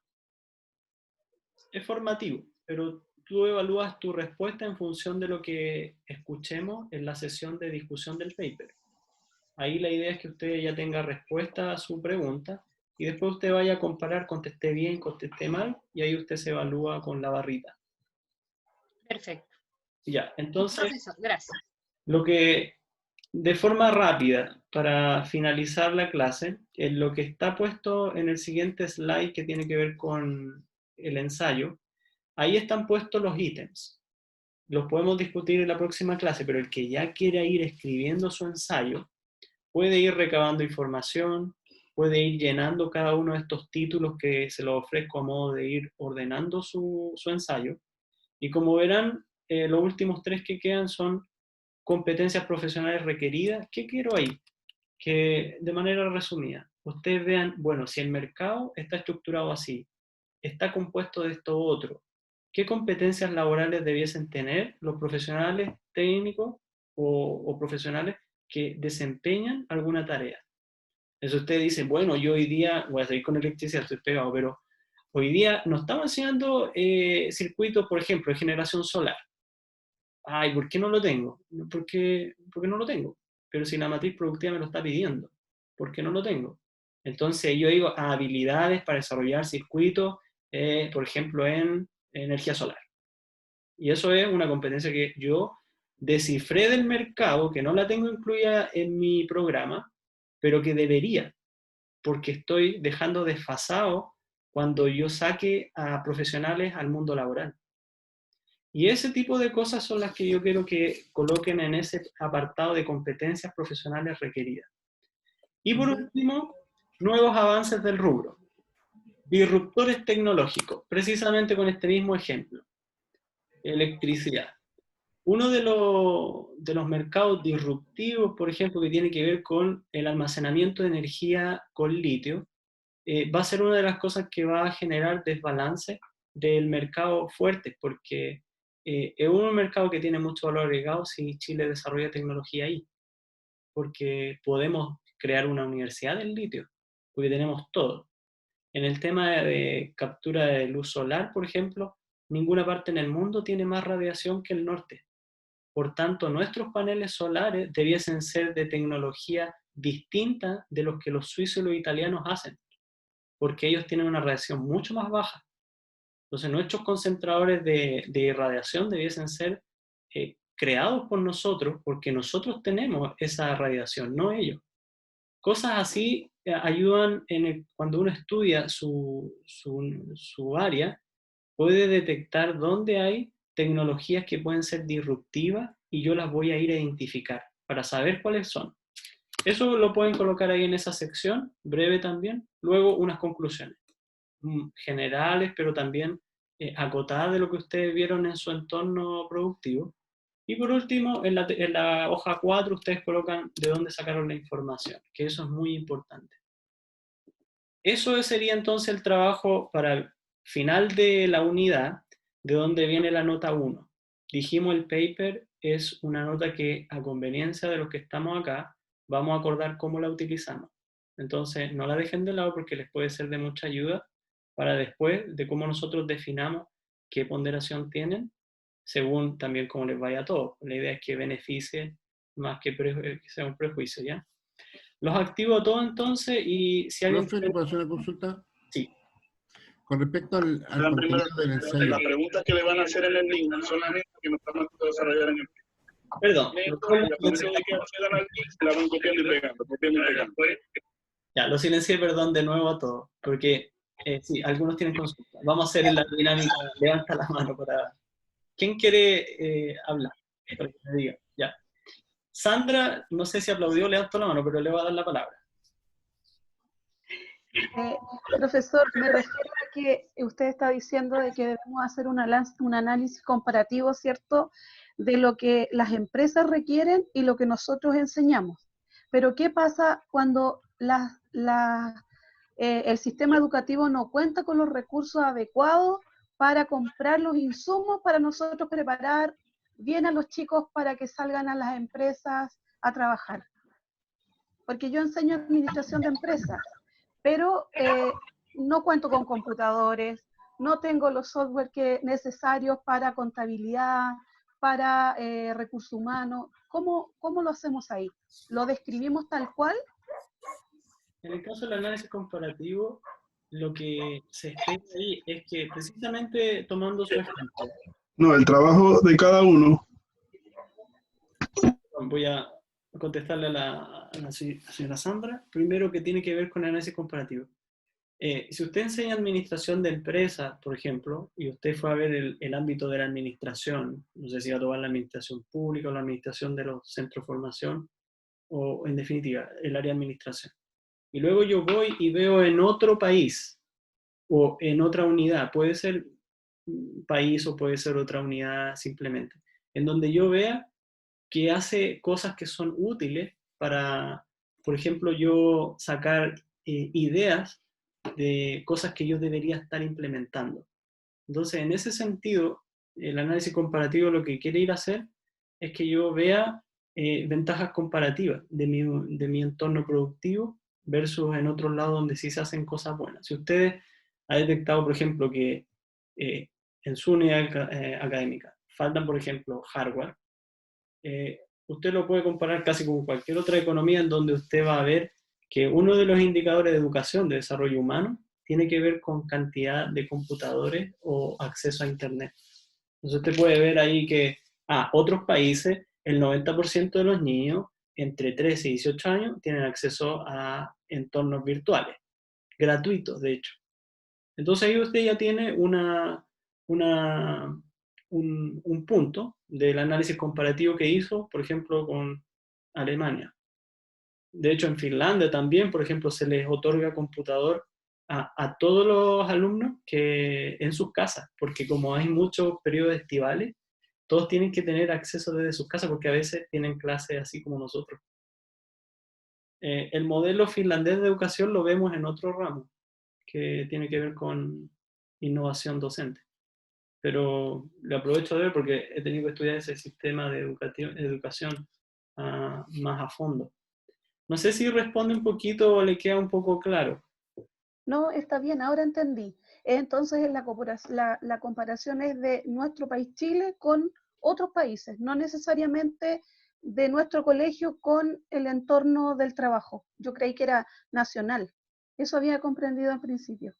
Es formativo, pero tú evalúas tu respuesta en función de lo que escuchemos en la sesión de discusión del paper. Ahí la idea es que usted ya tenga respuesta a su pregunta y después usted vaya a comparar, contesté bien, contesté mal, y ahí usted se evalúa con la barrita. Perfecto. Ya, entonces, Profesor, gracias. lo que, de forma rápida, para finalizar la clase, en lo que está puesto en el siguiente slide que tiene que ver con el ensayo, ahí están puestos los ítems. Los podemos discutir en la próxima clase, pero el que ya quiera ir escribiendo su ensayo, puede ir recabando información, puede ir llenando cada uno de estos títulos que se los ofrezco a modo de ir ordenando su ensayo. Y como verán, los últimos 3 que quedan son competencias profesionales requeridas. ¿Qué quiero ahí? Que de manera resumida, ustedes vean, bueno, si el mercado está estructurado así, está compuesto de esto otro, ¿qué competencias laborales debiesen tener los profesionales técnicos o profesionales que desempeñan alguna tarea? Eso ustedes dicen, bueno, yo hoy día, voy a seguir con electricidad, estoy pegado, pero hoy día nos estamos enseñando circuitos, por ejemplo, de generación solar. Ay, ¿por qué no lo tengo? Porque no lo tengo. Pero si la matriz productiva me lo está pidiendo, ¿por qué no lo tengo? Entonces yo digo habilidades para desarrollar circuitos, por ejemplo, en energía solar. Y eso es una competencia que yo descifré del mercado, que no la tengo incluida en mi programa, pero que debería, porque estoy dejando desfasado cuando yo saque a profesionales al mundo laboral. Y ese tipo de cosas son las que yo quiero que coloquen en ese apartado de competencias profesionales requeridas. Y por último, nuevos avances del rubro. Disruptores tecnológicos, precisamente con este mismo ejemplo. Electricidad. Uno de los mercados disruptivos, por ejemplo, que tiene que ver con el almacenamiento de energía con litio, va a ser una de las cosas que va a generar desbalance del mercado fuerte, porque es un mercado que tiene mucho valor agregado si Chile desarrolla tecnología ahí, porque podemos crear una universidad del litio, porque tenemos todo. En el tema de captura de luz solar, por ejemplo, ninguna parte en el mundo tiene más radiación que el norte. Por tanto, nuestros paneles solares debiesen ser de tecnología distinta de los que los suizos y los italianos hacen, porque ellos tienen una radiación mucho más baja. Entonces, nuestros concentradores de radiación debiesen ser creados por nosotros, porque nosotros tenemos esa radiación, no ellos. Cosas así ayudan cuando uno estudia su área, puede detectar dónde hay tecnologías que pueden ser disruptivas y yo las voy a ir a identificar para saber cuáles son. Eso lo pueden colocar ahí en esa sección, breve también. Luego unas conclusiones generales, pero también acotadas de lo que ustedes vieron en su entorno productivo. Y por último, en la hoja 4 ustedes colocan de dónde sacaron la información, que eso es muy importante. Eso sería entonces el trabajo para el final de la unidad, de donde viene la nota 1. Dijimos el paper es una nota que a conveniencia de los que estamos acá, vamos a acordar cómo la utilizamos. Entonces no la dejen de lado porque les puede ser de mucha ayuda para después de cómo nosotros definamos qué ponderación tienen, según también cómo les vaya a todos. La idea es que beneficie más que sea un prejuicio, ¿ya? Los activo a todos entonces y si alguien... Profe, ¿le puedo hacer una consulta? Sí. Con respecto al La primera, contenido del ensayo. las preguntas que le van a hacer en el link son las mismas que nos estamos a desarrollar en el link. Perdón. La promesa de que accedan al link se la van copiando y pegando, copiando y pegando. Ya, lo silencié, perdón, de nuevo a todos, porque sí, algunos tienen consulta. Vamos a hacer la dinámica, levanta la mano para... ¿Quién quiere hablar? Para que me diga, ya. Sandra, no sé si aplaudió, levantó la mano, pero le voy a dar la palabra. Profesor, me refiero a que usted está diciendo de que debemos hacer un análisis comparativo, ¿cierto?, de lo que las empresas requieren y lo que nosotros enseñamos. Pero ¿qué pasa cuando el sistema educativo no cuenta con los recursos adecuados para comprar los insumos para nosotros preparar bien a los chicos para que salgan a las empresas a trabajar? Porque yo enseño administración de empresas, pero no cuento con computadores, no tengo los software necesarios para contabilidad, para recursos humanos. ¿Cómo lo hacemos ahí? ¿Lo describimos tal cual? En el caso del análisis comparativo, lo que se espera ahí es que precisamente tomando su ejemplo. No, el trabajo de cada uno. Voy a contestarle a la señora Sandra. Primero, que tiene que ver con el análisis comparativo. Si usted enseña administración de empresas, por ejemplo, y usted fue a ver el ámbito de la administración, no sé si va a tomar la administración pública o la administración de los centros de formación, o en definitiva, el área de administración. Y luego yo voy y veo en otro país, o en otra unidad, puede ser un país o puede ser otra unidad simplemente, en donde yo vea que hace cosas que son útiles para, por ejemplo, yo sacar ideas de cosas que yo debería estar implementando. Entonces, en ese sentido, el análisis comparativo lo que quiere ir a hacer es que yo vea ventajas comparativas de mi entorno productivo versus en otros lados donde sí se hacen cosas buenas. Si usted ha detectado, por ejemplo, que en su unidad académica faltan, por ejemplo, hardware, usted lo puede comparar casi con cualquier otra economía en donde usted va a ver que uno de los indicadores de educación, de desarrollo humano, tiene que ver con cantidad de computadores o acceso a Internet. Entonces usted puede ver ahí que otros países, el 90% de los niños entre 13 y 18 años tienen acceso a entornos virtuales, gratuitos de hecho. Entonces ahí usted ya tiene un punto del análisis comparativo que hizo, por ejemplo, con Alemania. De hecho, en Finlandia también, por ejemplo, se les otorga computador a todos los alumnos que en sus casas, porque como hay muchos periodos estivales, todos tienen que tener acceso desde sus casas, porque a veces tienen clases así como nosotros. El modelo finlandés de educación lo vemos en otro ramo, que tiene que ver con innovación docente. Pero le aprovecho de ver porque he tenido que estudiar ese sistema de educación más a fondo. No sé si responde un poquito o le queda un poco claro. No, está bien, ahora entendí. Entonces la comparación es de nuestro país Chile con otros países, no necesariamente de nuestro colegio con el entorno del trabajo. Yo creí que era nacional. Eso había comprendido en principio.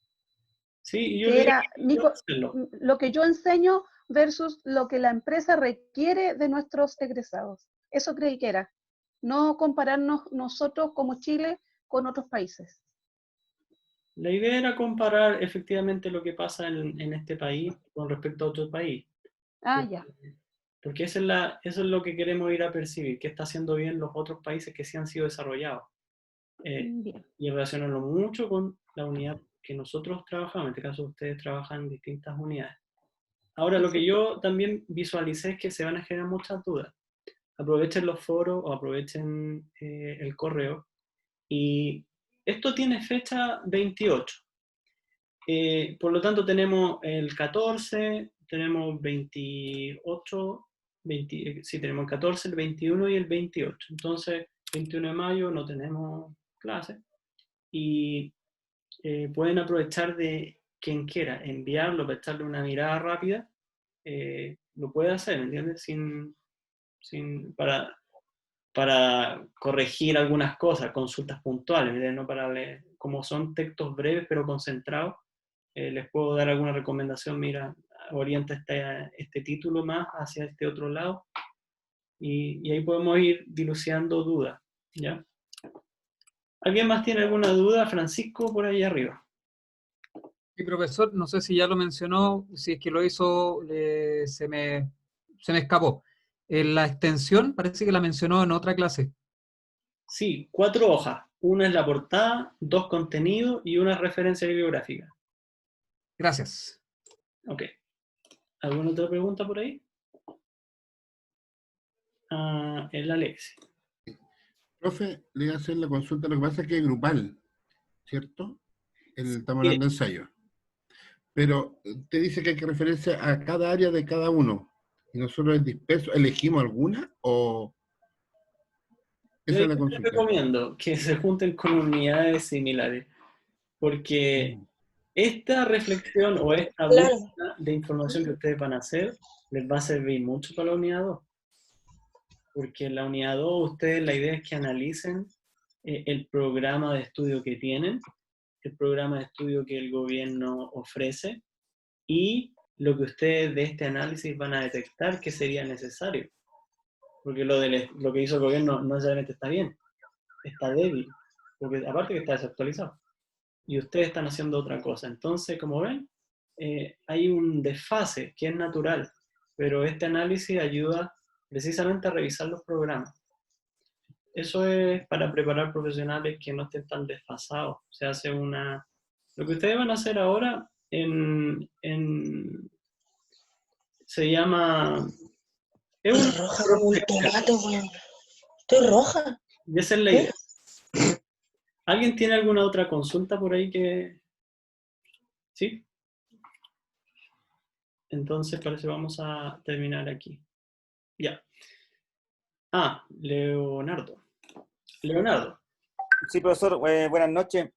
Sí, yo que era lo que yo enseño versus lo que la empresa requiere de nuestros egresados. Eso creí que era. No compararnos nosotros como Chile con otros países. La idea era comparar efectivamente lo que pasa en este país con respecto a otro país. Ya. Porque eso es lo que queremos ir a percibir, qué está haciendo bien los otros países que sí han sido desarrollados. Y relacionarlo mucho con la unidad que nosotros trabajamos, en este caso ustedes trabajan en distintas unidades. Ahora, lo que yo también visualicé es que se van a generar muchas dudas. Aprovechen los foros o aprovechen el correo y esto tiene fecha 28. Por lo tanto, tenemos el 14, tenemos 28, sí, tenemos el 14, el 21 y el 28. Entonces, 21 de mayo no tenemos clase. Y pueden aprovechar de quien quiera enviarlo para echarle una mirada rápida. Lo puede hacer, ¿entiendes? Para corregir algunas cosas, consultas puntuales, ¿entiendes? No para leer, como son textos breves pero concentrados, les puedo dar alguna recomendación, mira, orienta este título más hacia este otro lado, y ahí podemos ir dilucidando dudas, ¿ya? ¿Alguien más tiene alguna duda? Francisco, por ahí arriba. Sí, profesor, no sé si ya lo mencionó, si es que lo hizo, se me escapó. La extensión parece que la mencionó en otra clase. Sí, 4 hojas. Una es la portada, 2 contenidos y una referencia bibliográfica. Gracias. Ok. ¿Alguna otra pregunta por ahí? El Alex. Profe, le voy a hacer la consulta. Lo que pasa es que es grupal, ¿cierto? Estamos hablando de ensayo. Pero te dice que hay que referencia a cada área de cada uno. Y nosotros en disperso, ¿elegimos alguna o...? Esa es la Yo les consulta. recomiendo que se junten con unidades similares, porque esta reflexión o esta búsqueda de información que ustedes van a hacer les va a servir mucho para la unidad 2. Porque en la unidad 2 ustedes, la idea es que analicen el programa de estudio que tienen, el programa de estudio que el gobierno ofrece y lo que ustedes de este análisis van a detectar que sería necesario. Porque lo que hizo el gobierno no necesariamente está bien, está débil, porque aparte que está desactualizado. Y ustedes están haciendo otra cosa. Entonces, como ven, hay un desfase que es natural, pero este análisis ayuda precisamente a revisar los programas. Eso es para preparar profesionales que no estén tan desfasados. Se hace lo que ustedes van a hacer ahora se llama... Es roja como un tomate, weón. Estoy roja. Y esa es la idea. ¿Alguien tiene alguna otra consulta por ahí que...? ¿Sí? Entonces parece que vamos a terminar aquí. Ya. Leonardo. Leonardo. Sí, profesor, buenas noches.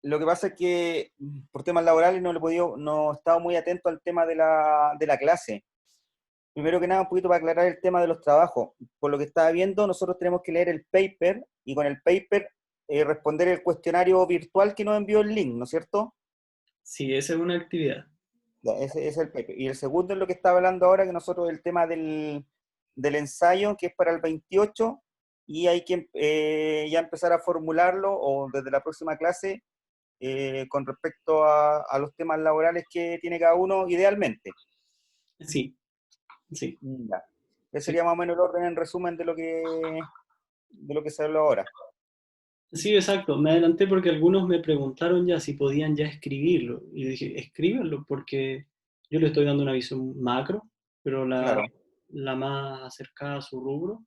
Lo que pasa es que por temas laborales no he estado muy atento al tema de la clase. Primero que nada, un poquito para aclarar el tema de los trabajos. Por lo que estaba viendo, nosotros tenemos que leer el paper y con el paper responder el cuestionario virtual que nos envió el link, ¿no es cierto? Sí, esa es una actividad. Ya, ese es el paper. Y el segundo es lo que estaba hablando ahora, que nosotros el tema del ensayo, que es para el 28, y hay que ya empezar a formularlo, o desde la próxima clase, con respecto a los temas laborales que tiene cada uno, idealmente. Sí. Sí. Ya. Ese sería más o menos el orden en resumen de lo que se habló ahora. Sí, exacto. Me adelanté porque algunos me preguntaron ya si podían ya escribirlo. Y dije, escríbanlo porque yo le estoy dando una visión macro, pero Claro. la más acercada a su rubro,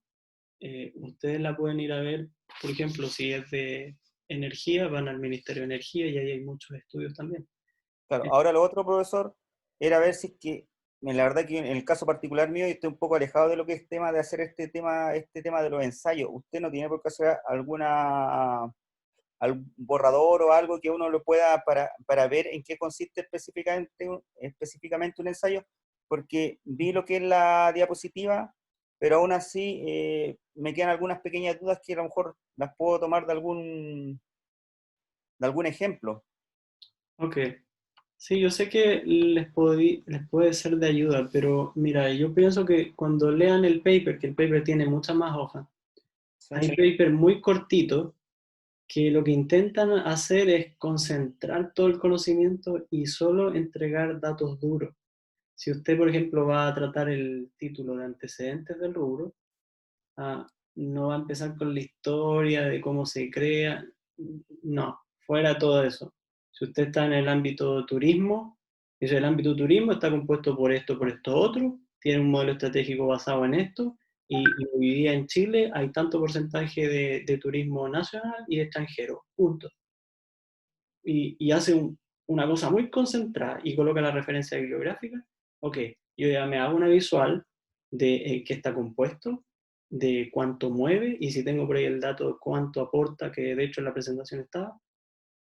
ustedes la pueden ir a ver, por ejemplo, si es de energía, van al Ministerio de Energía y ahí hay muchos estudios también. Claro. Ahora lo otro, profesor, era ver si es que, la verdad que en el caso particular mío, yo estoy un poco alejado de lo que es tema de hacer este tema de los ensayos. ¿Usted no tiene por qué hacer algún borrador o algo que uno lo pueda para ver en qué consiste específicamente un ensayo? Porque vi lo que es la diapositiva, pero aún así me quedan algunas pequeñas dudas que a lo mejor las puedo tomar de algún ejemplo. Ok. Sí, yo sé que les puede ser de ayuda, pero mira, yo pienso que cuando lean el paper, que el paper tiene muchas más hojas, hay paper muy cortitos que lo que intentan hacer es concentrar todo el conocimiento y solo entregar datos duros. Si usted, por ejemplo, va a tratar el título de antecedentes del rubro, no va a empezar con la historia de cómo se crea, no, fuera todo eso. Si usted está en el ámbito turismo, eso, el ámbito turismo está compuesto por esto otro, tiene un modelo estratégico basado en esto, y hoy día en Chile hay tanto porcentaje de turismo nacional y extranjero, punto. y hace una cosa muy concentrada y coloca la referencia bibliográfica, ok, yo ya me hago una visual de qué está compuesto, de cuánto mueve, y si tengo por ahí el dato de cuánto aporta, que de hecho en la presentación estaba,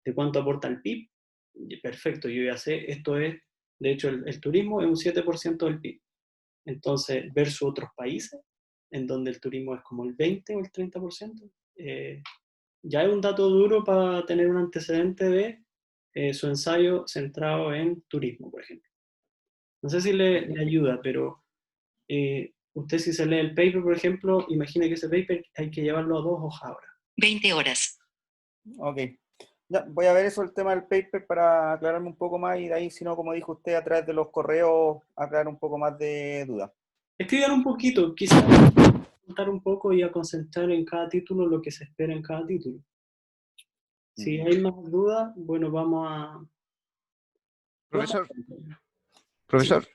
de cuánto aporta el PIB, perfecto, yo ya sé, esto es, de hecho el turismo es un 7% del PIB. Entonces, versus otros países, en donde el turismo es como el 20 o el 30%, ya es un dato duro para tener un antecedente de su ensayo centrado en turismo, por ejemplo. No sé si le ayuda, pero usted si se lee el paper, por ejemplo, imagine que ese paper hay que llevarlo a 2 hojas ahora. 20 horas. Ok. Ya, voy a ver eso, el tema del paper, para aclararme un poco más, y de ahí, si no, como dijo usted, a través de los correos, aclarar un poco más de duda. Escriban un poquito, quizás contar un poco y a concentrar en cada título lo que se espera en cada título. Si hay más dudas, bueno, vamos a... Profesor,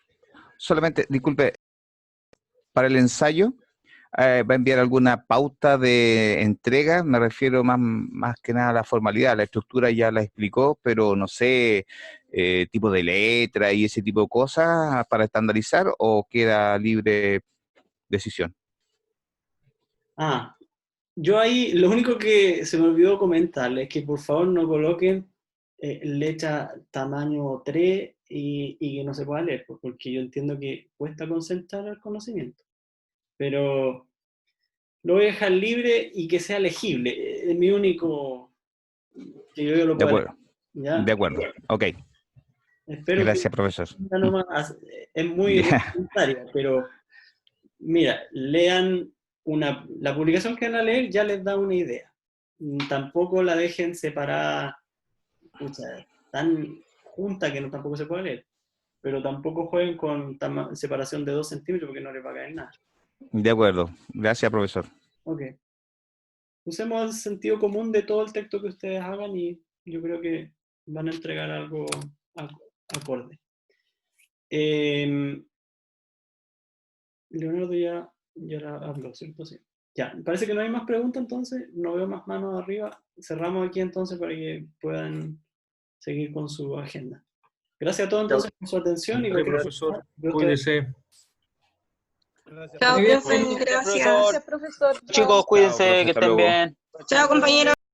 solamente, disculpe, para el ensayo, ¿va a enviar alguna pauta de entrega? Me refiero más que nada a la formalidad. La estructura ya la explicó, pero no sé, tipo de letra y ese tipo de cosas para estandarizar, ¿o queda libre decisión? Yo ahí, lo único que se me olvidó comentarles es que por favor no coloquen letra tamaño 3 y que no se pueda leer, porque yo entiendo que cuesta concentrar el conocimiento. Pero lo voy a dejar libre y que sea legible. Es mi único... que yo lo pueda leer. ¿Ya? De acuerdo, ok. Espero Gracias, profesor. Es muy voluntaria, pero mira, lean la publicación que van a leer, ya les da una idea. Tampoco la dejen separada, tan junta que tampoco se puede leer. Pero tampoco jueguen con separación de 2 centímetros porque no les va a caer nada. De acuerdo, gracias, profesor. Ok. Usemos el sentido común de todo el texto que ustedes hagan y yo creo que van a entregar algo acorde. Leonardo ya la habló, ¿cierto? Sí. Ya, parece que no hay más preguntas, entonces no veo más manos arriba. Cerramos aquí entonces para que puedan seguir con su agenda. Gracias a todos entonces por su atención. Y profesor, cuídese. Chao, profe, gracias. Gracias, profesor. Chicos, cuídense, que estén bien. Chao, compañeros.